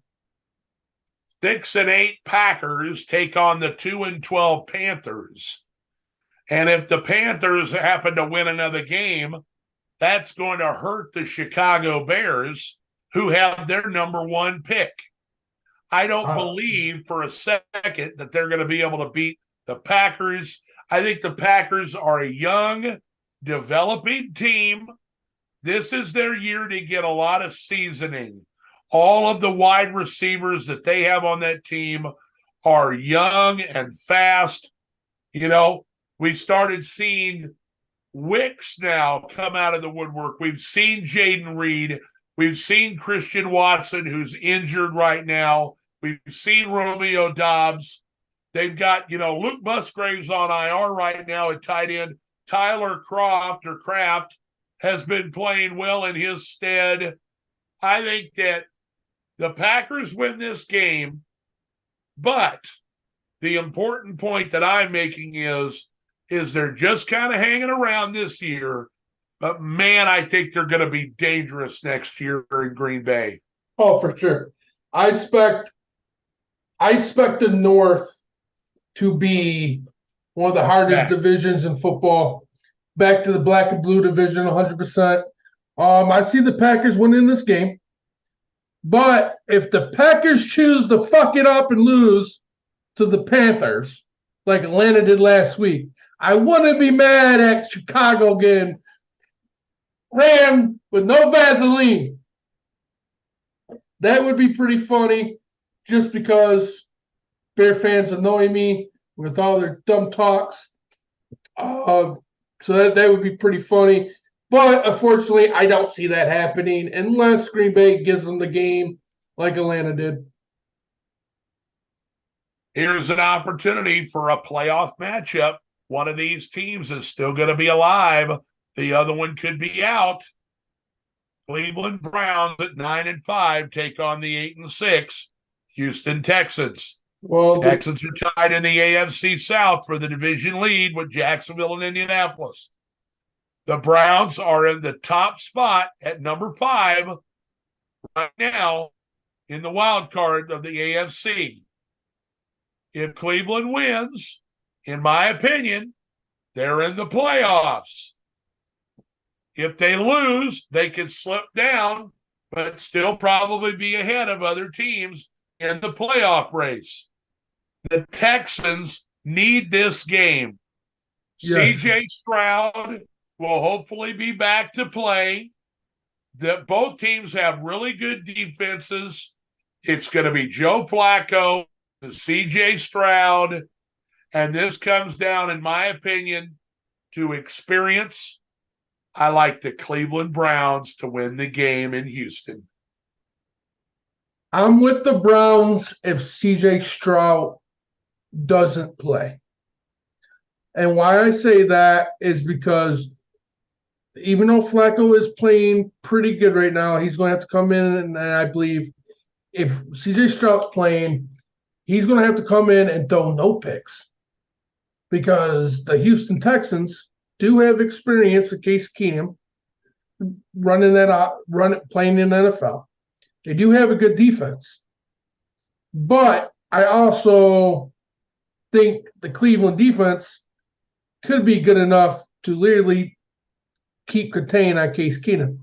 [SPEAKER 2] 6-8 Packers take on the 2-12 Panthers. And if the Panthers happen to win another game, that's going to hurt the Chicago Bears, who have their number one pick. I don't believe for a second that they're going to be able to beat the Packers. I think the Packers are a young, developing team. This is their year to get a lot of seasoning. All of the wide receivers that they have on that team are young and fast. We started seeing Wicks now come out of the woodwork. We've seen Jaden Reed. We've seen Christian Watson, who's injured right now. We've seen Romeo Dobbs. They've got, Luke Musgrave's on IR right now at tight end. Tyler Kraft has been playing well in his stead. I think that the Packers win this game, but the important point that I'm making is they're just kind of hanging around this year. But, man, I think they're going to be dangerous next year in Green Bay.
[SPEAKER 1] Oh, for sure. I expect the North to be one of the hardest divisions in football. Back to the black and blue division 100%. I see the Packers winning this game. But if the Packers choose to fuck it up and lose to the Panthers, like Atlanta did last week, I wouldn't be mad at Chicago getting rammed with no Vaseline. That would be pretty funny just because Bear fans annoy me. with all their dumb talks. So that would be pretty funny. But unfortunately, I don't see that happening unless Green Bay gives them the game like Atlanta did.
[SPEAKER 2] Here's an opportunity for a playoff matchup. One of these teams is still going to be alive. The other one could be out. Cleveland Browns at 9-5 take on the 8-6 Houston Texans.
[SPEAKER 1] Well,
[SPEAKER 2] Texans are tied in the AFC South for the division lead with Jacksonville and Indianapolis. The Browns are in the top spot at number 5 right now in the wild card of the AFC. If Cleveland wins, in my opinion, they're in the playoffs. If they lose, they could slip down, but still probably be ahead of other teams in the playoff race. The Texans need this game. Yes. CJ Stroud will hopefully be back to play. Both teams have really good defenses. It's going to be Joe Flacco, CJ Stroud, and this comes down, in my opinion, to experience. I like the Cleveland Browns to win the game in Houston.
[SPEAKER 1] I'm with the Browns if CJ Stroud doesn't play. And why I say that is because even though Flacco is playing pretty good right now, he's going to have to come in, and I believe if CJ Stroud's playing, he's going to have to come in and throw no picks because the Houston Texans do have experience in Case Keenum playing in the NFL. They do have a good defense. But I also think the Cleveland defense could be good enough to literally keep contained on Case Keenum.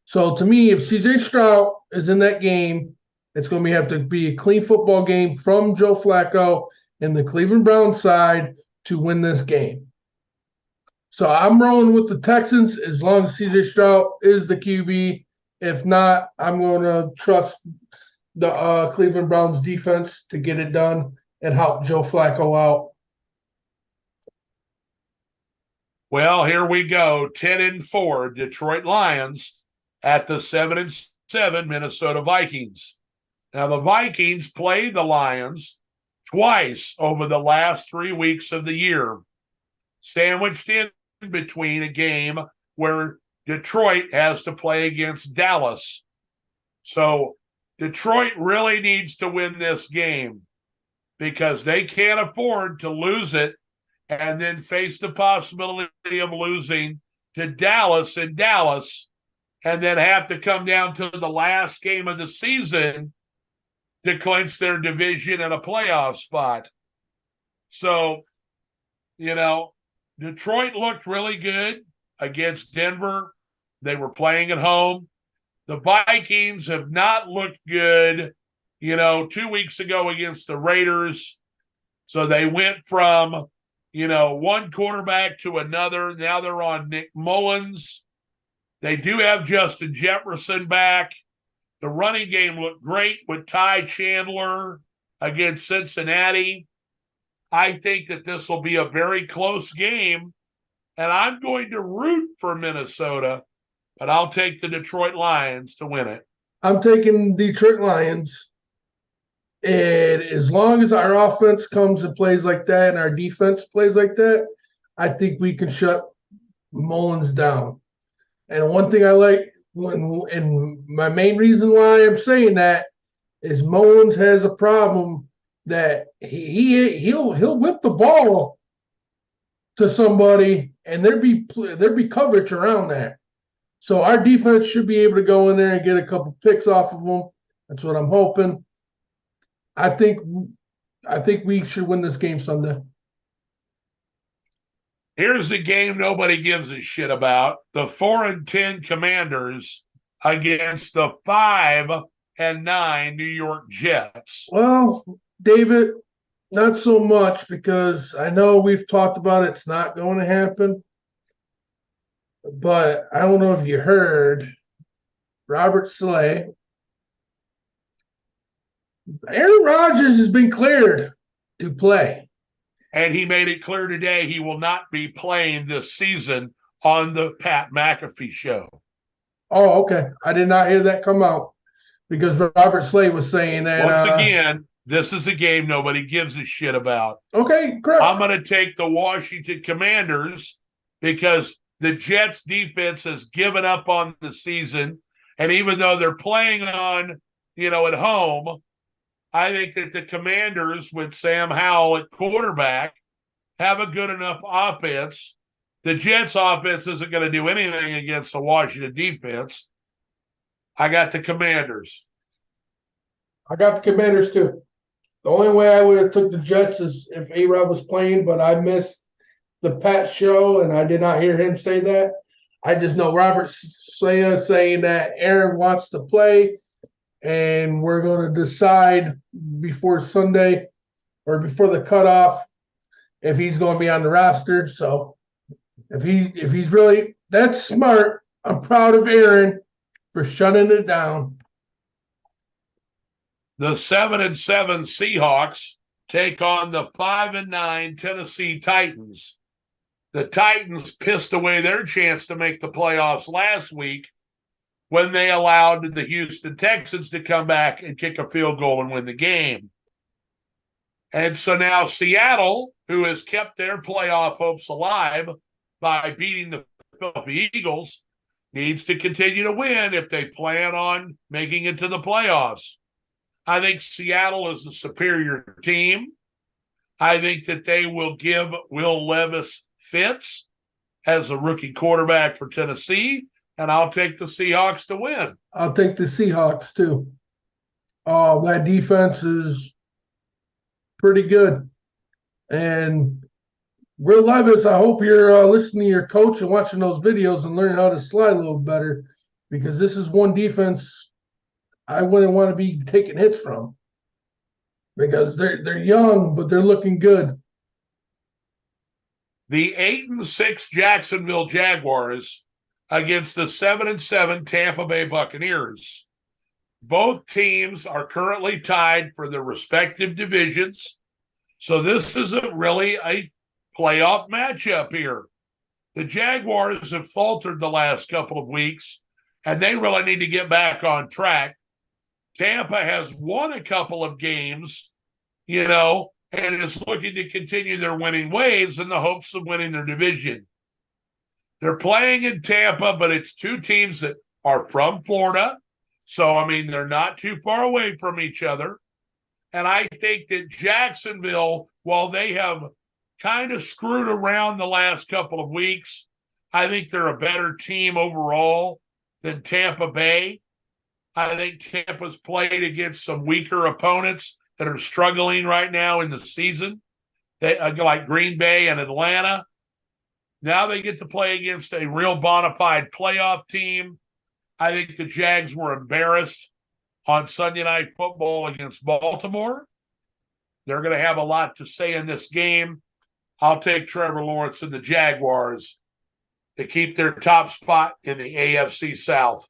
[SPEAKER 1] So to me, if CJ Stroud is in that game, it's going to have to be a clean football game from Joe Flacco and the Cleveland Browns side to win this game. So I'm rolling with the Texans as long as CJ Stroud is the QB. If not, I'm going to trust the Cleveland Browns defense to get it done and help Joe Flacco out.
[SPEAKER 2] Well, here we go. 10-4 Detroit Lions at the 7-7 Minnesota Vikings. Now, the Vikings played the Lions twice over the last 3 weeks of the year, sandwiched in between a game where Detroit has to play against Dallas. So Detroit really needs to win this game because they can't afford to lose it and then face the possibility of losing to Dallas in Dallas and then have to come down to the last game of the season to clinch their division and a playoff spot. So, Detroit looked really good against Denver. They were playing at home. The Vikings have not looked good, 2 weeks ago against the Raiders. So they went from, one quarterback to another. Now they're on Nick Mullins. They do have Justin Jefferson back. The running game looked great with Ty Chandler against Cincinnati. I think that this will be a very close game, and I'm going to root for Minnesota, but I'll take the Detroit Lions to win it.
[SPEAKER 1] I'm taking Detroit Lions, and as long as our offense comes and plays like that and our defense plays like that, I think we can shut Mullins down. And one thing I like, and my main reason why I'm saying that is Mullins has a problem that he'll whip the ball to somebody and there'd be coverage around that. So our defense should be able to go in there and get a couple picks off of them. That's what I'm hoping. I think we should win this game Sunday.
[SPEAKER 2] Here's the game nobody gives a shit about. The 4-10 Commanders against the 5-9 New York Jets.
[SPEAKER 1] Well, David, not so much because I know we've talked about it's not going to happen. But I don't know if you heard Robert Saleh. Aaron Rodgers has been cleared to play.
[SPEAKER 2] And he made it clear today he will not be playing this season on the Pat McAfee show.
[SPEAKER 1] Oh, okay. I did not hear that come out because Robert Slade was saying that.
[SPEAKER 2] Once again, this is a game nobody gives a shit about.
[SPEAKER 1] Okay, correct.
[SPEAKER 2] I'm going to take the Washington Commanders because the Jets defense has given up on the season. And even though they're playing on, at home, I think that the Commanders with Sam Howell at quarterback have a good enough offense. The Jets offense isn't going to do anything against the Washington defense. I got the Commanders.
[SPEAKER 1] I got the Commanders too. The only way I would have took the Jets is if A-Rod was playing, but I missed the Pat show and I did not hear him say that. I just know Robert Slade saying that Aaron wants to play and we're going to decide before Sunday or before the cutoff if he's going to be on the roster. So if he's really that smart, I'm proud of Aaron for shutting it down.
[SPEAKER 2] The 7-7 Seahawks take on the 5-9 Tennessee Titans. The Titans pissed away their chance to make the playoffs last week when they allowed the Houston Texans to come back and kick a field goal and win the game. And so now Seattle, who has kept their playoff hopes alive by beating the Philadelphia Eagles, needs to continue to win if they plan on making it to the playoffs. I think Seattle is the superior team. I think that they will give Will Levis fits as a rookie quarterback for Tennessee, and I'll take the Seahawks to win.
[SPEAKER 1] I'll take the Seahawks too. That defense is pretty good. And Will Levis, I hope you're listening to your coach and watching those videos and learning how to slide a little better, because this is one defense I wouldn't want to be taking hits from, because they're young, but they're looking good.
[SPEAKER 2] The 8-6 Jacksonville Jaguars against the 7-7 Tampa Bay Buccaneers. Both teams are currently tied for their respective divisions, so this isn't really a playoff matchup here. The Jaguars have faltered the last couple of weeks, and they really need to get back on track. Tampa has won a couple of games, and is looking to continue their winning ways in the hopes of winning their division. They're playing in Tampa, but it's two teams that are from Florida. So, they're not too far away from each other. And I think that Jacksonville, while they have kind of screwed around the last couple of weeks, I think they're a better team overall than Tampa Bay. I think Tampa's played against some weaker opponents that are struggling right now in the season, like Green Bay and Atlanta. Now they get to play against a real bona fide playoff team. I think the Jags were embarrassed on Sunday Night Football against Baltimore. They're going to have a lot to say in this game. I'll take Trevor Lawrence and the Jaguars to keep their top spot in the AFC South.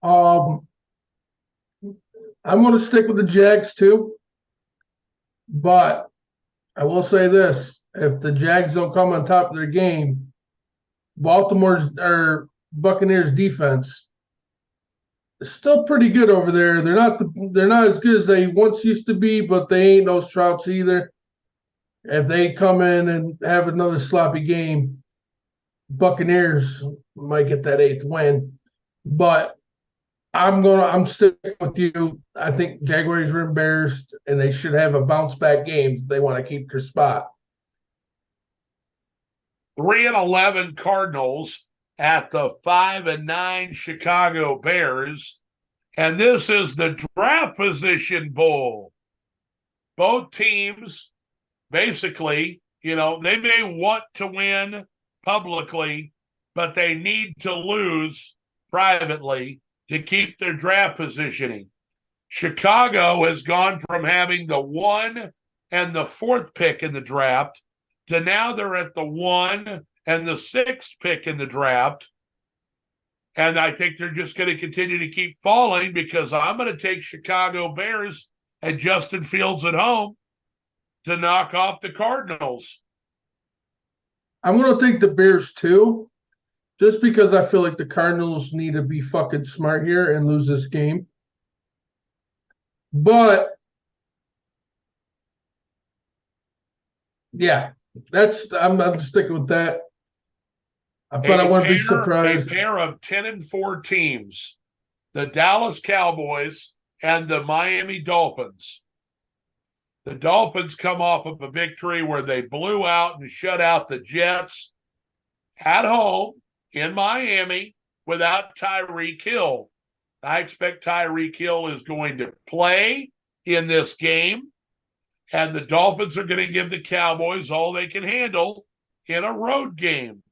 [SPEAKER 1] I'm going to stick with the Jags too, but I will say this: if the Jags don't come on top of their game, Baltimore's or Buccaneers defense is still pretty good over there. They're not as good as they once used to be, but they ain't no slouch either. If they come in and have another sloppy game, Buccaneers might get that 8th win. But I'm sticking with you. I think Jaguars were embarrassed and they should have a bounce back game if they want to keep their spot.
[SPEAKER 2] 3-11 Cardinals at the 5-9 Chicago Bears. And this is the draft position bowl. Both teams basically, they may want to win publicly, but they need to lose privately to keep their draft positioning. Chicago has gone from having the 1 and the 4th pick in the draft to now they're at the 1 and the 6th pick in the draft. And I think they're just going to continue to keep falling because I'm going to take Chicago Bears and Justin Fields at home to knock off the Cardinals.
[SPEAKER 1] I'm going to take the Bears too, just because I feel like the Cardinals need to be fucking smart here and lose this game. But yeah, I'm sticking with that. But I wouldn't be surprised.
[SPEAKER 2] A pair of 10-4 teams, the Dallas Cowboys and the Miami Dolphins. The Dolphins come off of a victory where they blew out and shut out the Jets at home in Miami without Tyreek Hill. I expect Tyreek Hill is going to play in this game, and the Dolphins are going to give the Cowboys all they can handle in a road game.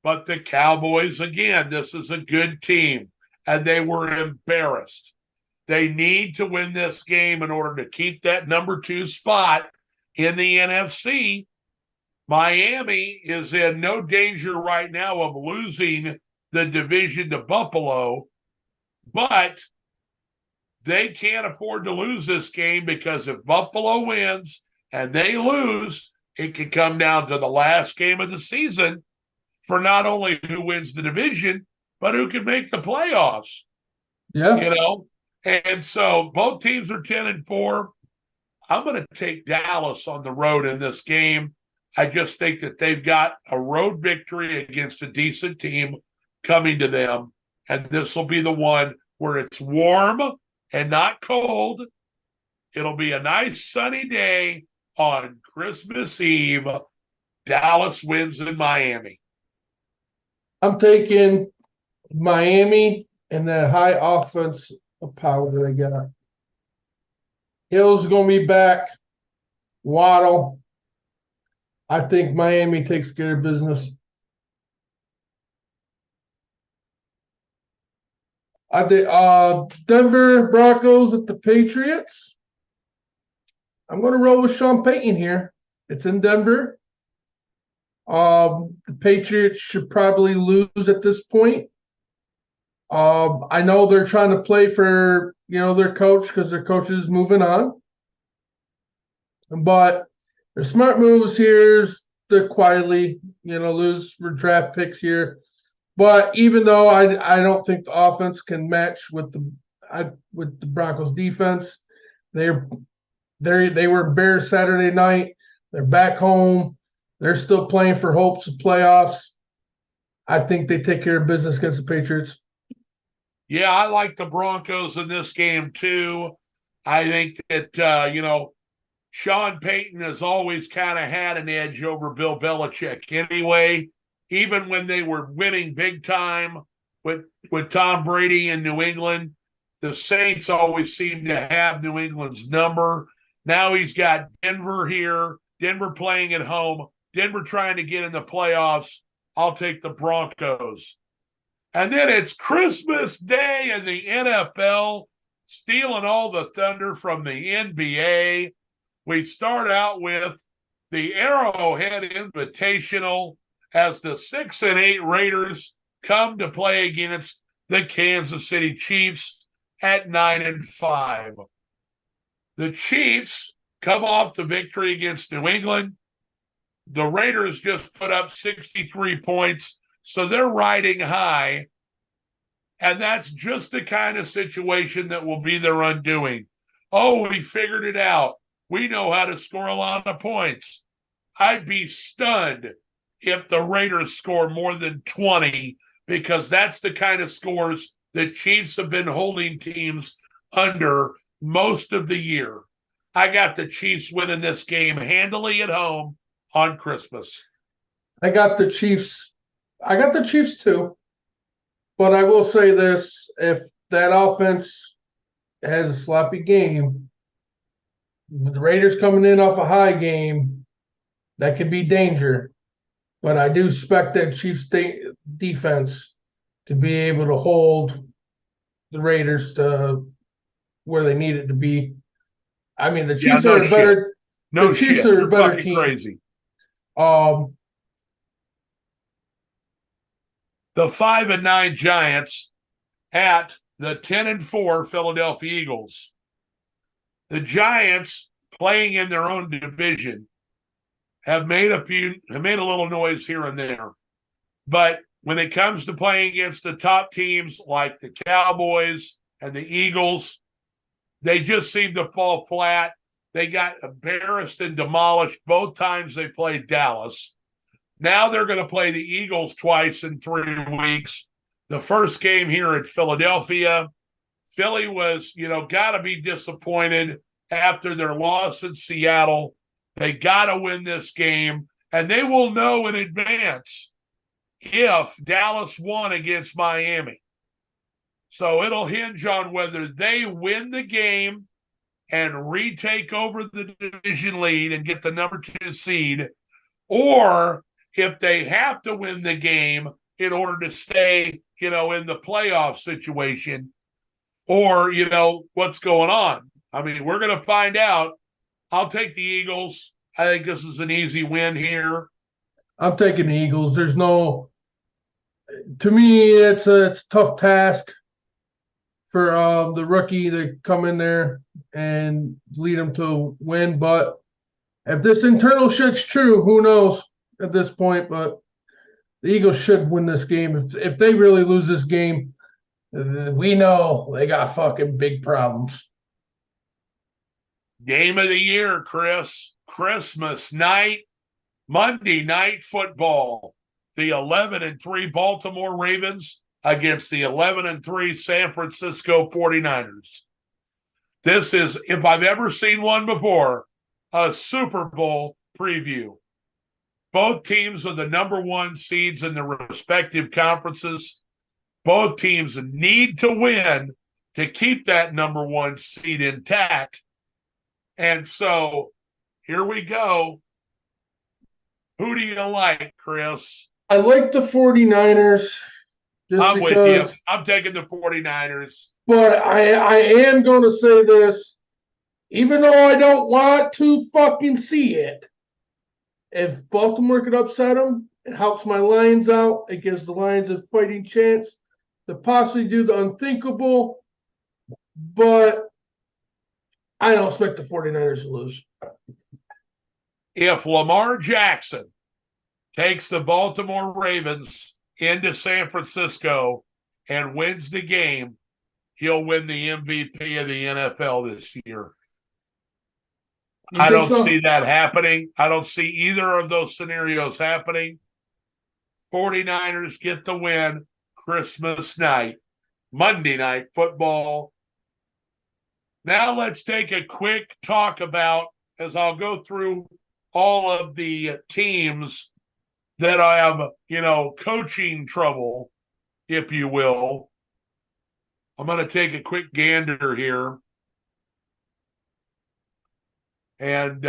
[SPEAKER 2] But the Cowboys, again, this is a good team, and they were embarrassed. They need to win this game in order to keep that number 2 spot in the NFC. Miami is in no danger right now of losing the division to Buffalo, but they can't afford to lose this game, because if Buffalo wins and they lose, it could come down to the last game of the season for not only who wins the division, but who can make the playoffs.
[SPEAKER 1] Yeah.
[SPEAKER 2] And so both teams are 10-4. I'm going to take Dallas on the road in this game. I just think that they've got a road victory against a decent team coming to them. And this will be the one where it's warm and not cold. It'll be a nice sunny day on Christmas Eve. Dallas wins in Miami.
[SPEAKER 1] I'm taking Miami and the high offense power they got. Hill's going to be back. Waddle. I think Miami takes care of business. I think Denver Broncos at the Patriots. I'm going to roll with Sean Payton here. It's in Denver. The Patriots should probably lose at this point. I know they're trying to play for, their coach, because their coach is moving on. But their smart moves here is to quietly, lose for draft picks here. But even though I don't think the offense can match with the Broncos defense, they were embarrassed Saturday night. They're back home. They're still playing for hopes of playoffs. I think they take care of business against the Patriots.
[SPEAKER 2] Yeah, I like the Broncos in this game too. I think that, Sean Payton has always kind of had an edge over Bill Belichick anyway, even when they were winning big time with Tom Brady in New England. The Saints always seem to have New England's number. Now he's got Denver here, Denver playing at home, Denver trying to get in the playoffs. I'll take the Broncos. And then it's Christmas Day in the NFL, stealing all the thunder from the NBA. We start out with the Arrowhead Invitational as the 6-8 Raiders come to play against the Kansas City Chiefs at 9-5. The Chiefs come off the victory against New England. The Raiders just put up 63 points, so they're riding high. And that's just the kind of situation that will be their undoing. Oh, we figured it out. We know how to score a lot of points. I'd be stunned if the Raiders score more than 20, because that's the kind of scores the Chiefs have been holding teams under most of the year. I got the Chiefs winning this game handily at home on Christmas.
[SPEAKER 1] I got the Chiefs too. But I will say this, if that offense has a sloppy game, with the Raiders coming in off a high game, that could be danger. But I do expect that Chiefs defense to be able to hold the Raiders to where they need it to be. I mean, the Chiefs are a better.
[SPEAKER 2] No,
[SPEAKER 1] the Chiefs are a better team.
[SPEAKER 2] Crazy.
[SPEAKER 1] The
[SPEAKER 2] 5-9 Giants at the 10-4 Philadelphia Eagles. The Giants playing in their own division have made a little noise here and there. But when it comes to playing against the top teams like the Cowboys and the Eagles, they just seem to fall flat. They got embarrassed and demolished both times they played Dallas. Now they're going to play the Eagles twice in 3 weeks. The first game here at Philadelphia, Philly was, got to be disappointed after their loss in Seattle. They got to win this game, and they will know in advance if Dallas won against Miami. So it'll hinge on whether they win the game and retake over the division lead and get the number 2 seed, or if they have to win the game in order to stay, in the playoff situation, or, what's going on. I mean, we're going to find out. I'll take the Eagles. I think this is an easy win here.
[SPEAKER 1] I'm taking the Eagles. To me, it's a tough task for the rookie to come in there and lead them to win. But if this internal shit's true, who knows at this point? But the Eagles should win this game. If they really lose this game, we know they got fucking big problems.
[SPEAKER 2] Game of the year, Chris. Christmas night, Monday Night Football. The 11-3 Baltimore Ravens against the 11-3 San Francisco 49ers. This is, if I've ever seen one before, a Super Bowl preview. Both teams are the number 1 seeds in their respective conferences. Both teams need to win to keep that number 1 seed intact. And so here we go. Who do you like, Chris?
[SPEAKER 1] I like the 49ers.
[SPEAKER 2] I'm with you. I'm taking the 49ers.
[SPEAKER 1] But I am going to say this, even though I don't want to fucking see it, if Baltimore could upset them, it helps my Lions out. It gives the Lions a fighting chance to possibly do the unthinkable. But I don't expect the 49ers to lose.
[SPEAKER 2] If Lamar Jackson takes the Baltimore Ravens into San Francisco and wins the game, he'll win the MVP of the NFL this year. I don't see that happening. I don't see either of those scenarios happening. 49ers get the win Christmas night, Monday Night Football. Now let's take a quick talk about, as I'll go through all of the teams that I have, coaching trouble, if you will. I'm going to take a quick gander here. And,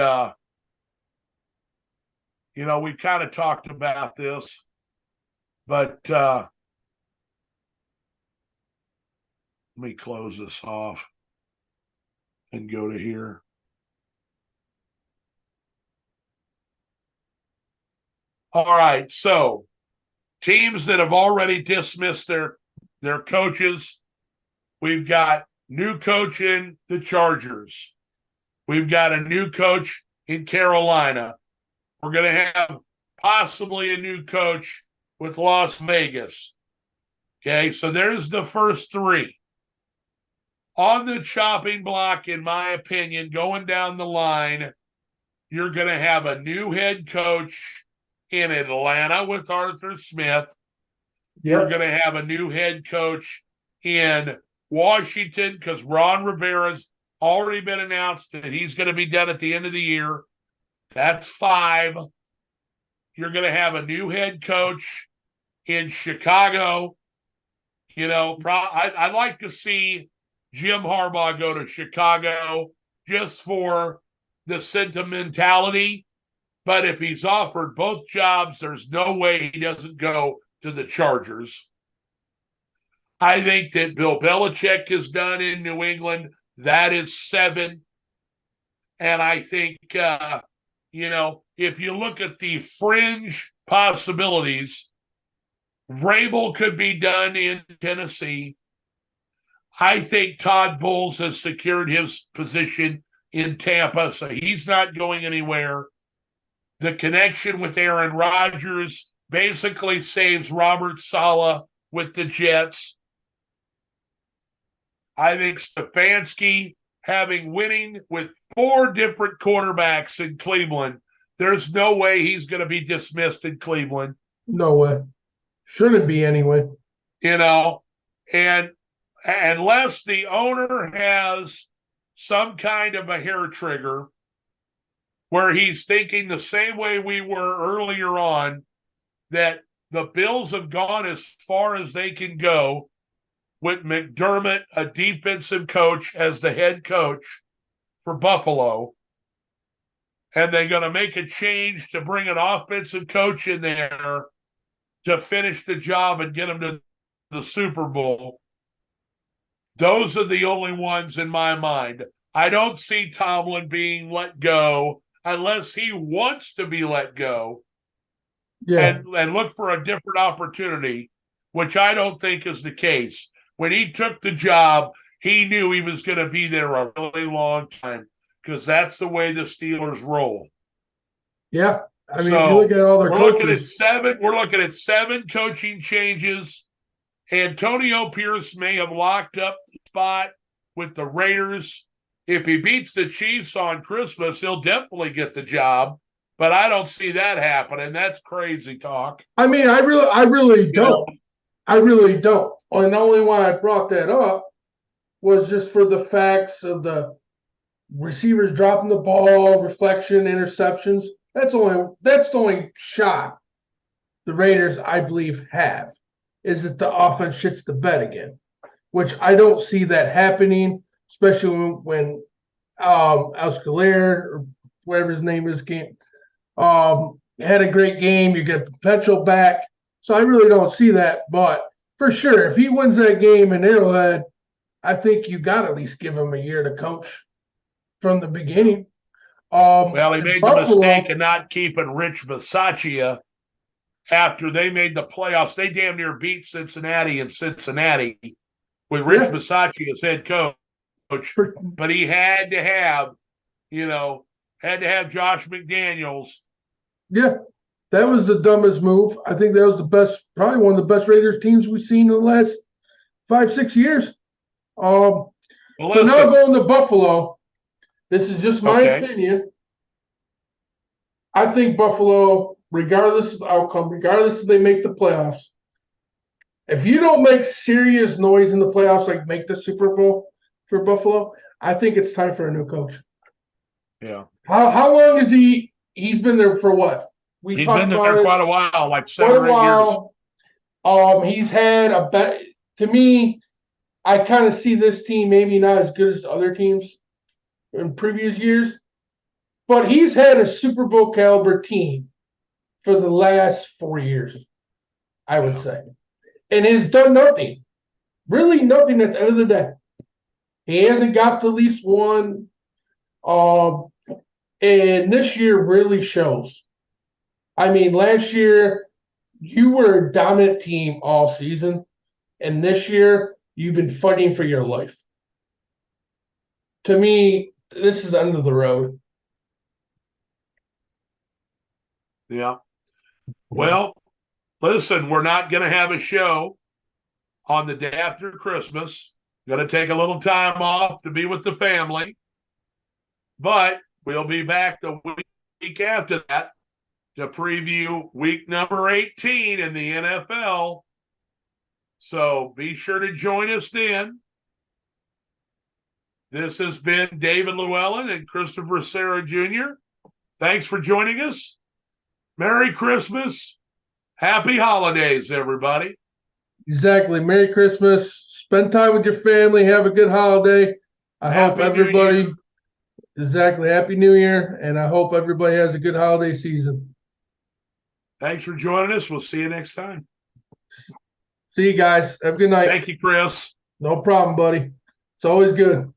[SPEAKER 2] we kind of talked about this, but let me close this off and go to here. All right, so teams that have already dismissed their coaches, we've got new coach in the Chargers. We've got a new coach in Carolina. We're going to have possibly a new coach with Las Vegas. Okay, so there's the first 3. On the chopping block, in my opinion, going down the line, you're going to have a new head coach in Atlanta with Arthur Smith. Yep. You're going to have a new head coach in Washington because Ron Rivera's already been announced that he's going to be done at the end of the year. That's 5. You're going to have a new head coach in Chicago. I'd like to see Jim Harbaugh go to Chicago just for the sentimentality. But if he's offered both jobs, there's no way he doesn't go to the Chargers. I think that Bill Belichick is done in New England. That is 7. And I think, if you look at the fringe possibilities, Vrabel could be done in Tennessee. I think Todd Bowles has secured his position in Tampa, so he's not going anywhere. The connection with Aaron Rodgers basically saves Robert Saleh with the Jets. I think Stefanski winning with 4 different quarterbacks in Cleveland, there's no way he's going to be dismissed in Cleveland.
[SPEAKER 1] No way. Shouldn't be anyway.
[SPEAKER 2] And unless the owner has some kind of a hair trigger where he's thinking the same way we were earlier on, that the Bills have gone as far as they can go with McDermott, a defensive coach, as the head coach for Buffalo, and they're going to make a change to bring an offensive coach in there to finish the job and get them to the Super Bowl. Those are the only ones in my mind. I don't see Tomlin being let go unless he wants to be let go and look for a different opportunity, which I don't think is the case. When he took the job, he knew he was going to be there a really long time because that's the way the Steelers roll.
[SPEAKER 1] Yeah. I mean, if you look at all their coaches.
[SPEAKER 2] We're looking at 7 coaching changes. Antonio Pierce may have locked up the spot with the Raiders. If he beats the Chiefs on Christmas, he'll definitely get the job. But I don't see that happening. That's crazy talk.
[SPEAKER 1] I mean, I really don't. I really don't. And the only why I brought that up was just for the facts of the receivers dropping the ball, reflection, interceptions. That's the only shot the Raiders, I believe, have, is that the offense shits the bed again, which I don't see that happening, especially when Escalier, or whatever his name is, had a great game. You get potential back. So I really don't see that. But for sure, if he wins that game in Arrowhead, I think you got to at least give him a year to coach from the beginning.
[SPEAKER 2] Well, he made the mistake of not keeping Rich Bisaccia after they made the playoffs. They damn near beat Cincinnati in Cincinnati with Rich Bisaccia as head coach. But he had to have Josh McDaniels.
[SPEAKER 1] Yeah, that was the dumbest move. I think that was probably one of the best Raiders teams we've seen in the last 5-6 years. So now going to Buffalo. This is just my opinion. I think Buffalo, regardless of the outcome, regardless if they make the playoffs, if you don't make serious noise in the playoffs, like make the Super Bowl for Buffalo, I think it's time for a new coach.
[SPEAKER 2] Yeah.
[SPEAKER 1] How long is he? He's been there for what?
[SPEAKER 2] He's been there quite a while, like 7 or 8 years.
[SPEAKER 1] He's had to me, I kind of see this team maybe not as good as the other teams in previous years, but he's had a Super Bowl caliber team for the last 4 years, I would say, and has done nothing, really nothing at the end of the day. He hasn't got to at least one, and this year really shows. I mean, last year you were a dominant team all season, and this year you've been fighting for your life. To me, this is the end of the road.
[SPEAKER 2] Yeah. Well, listen, we're not going to have a show on the day after Christmas. Going to take a little time off to be with the family. But we'll be back the week after that to preview week number 18 in the NFL. So be sure to join us then. This has been David Llewellyn and Christopher Serra Jr. Thanks for joining us. Merry Christmas. Happy holidays, everybody.
[SPEAKER 1] Exactly. Merry Christmas. Spend time with your family. Have a good holiday. I hope everybody. Exactly. Happy New Year. And I hope everybody has a good holiday season.
[SPEAKER 2] Thanks for joining us. We'll see you next time.
[SPEAKER 1] See you guys. Have a good night.
[SPEAKER 2] Thank you, Chris.
[SPEAKER 1] No problem, buddy. It's always good.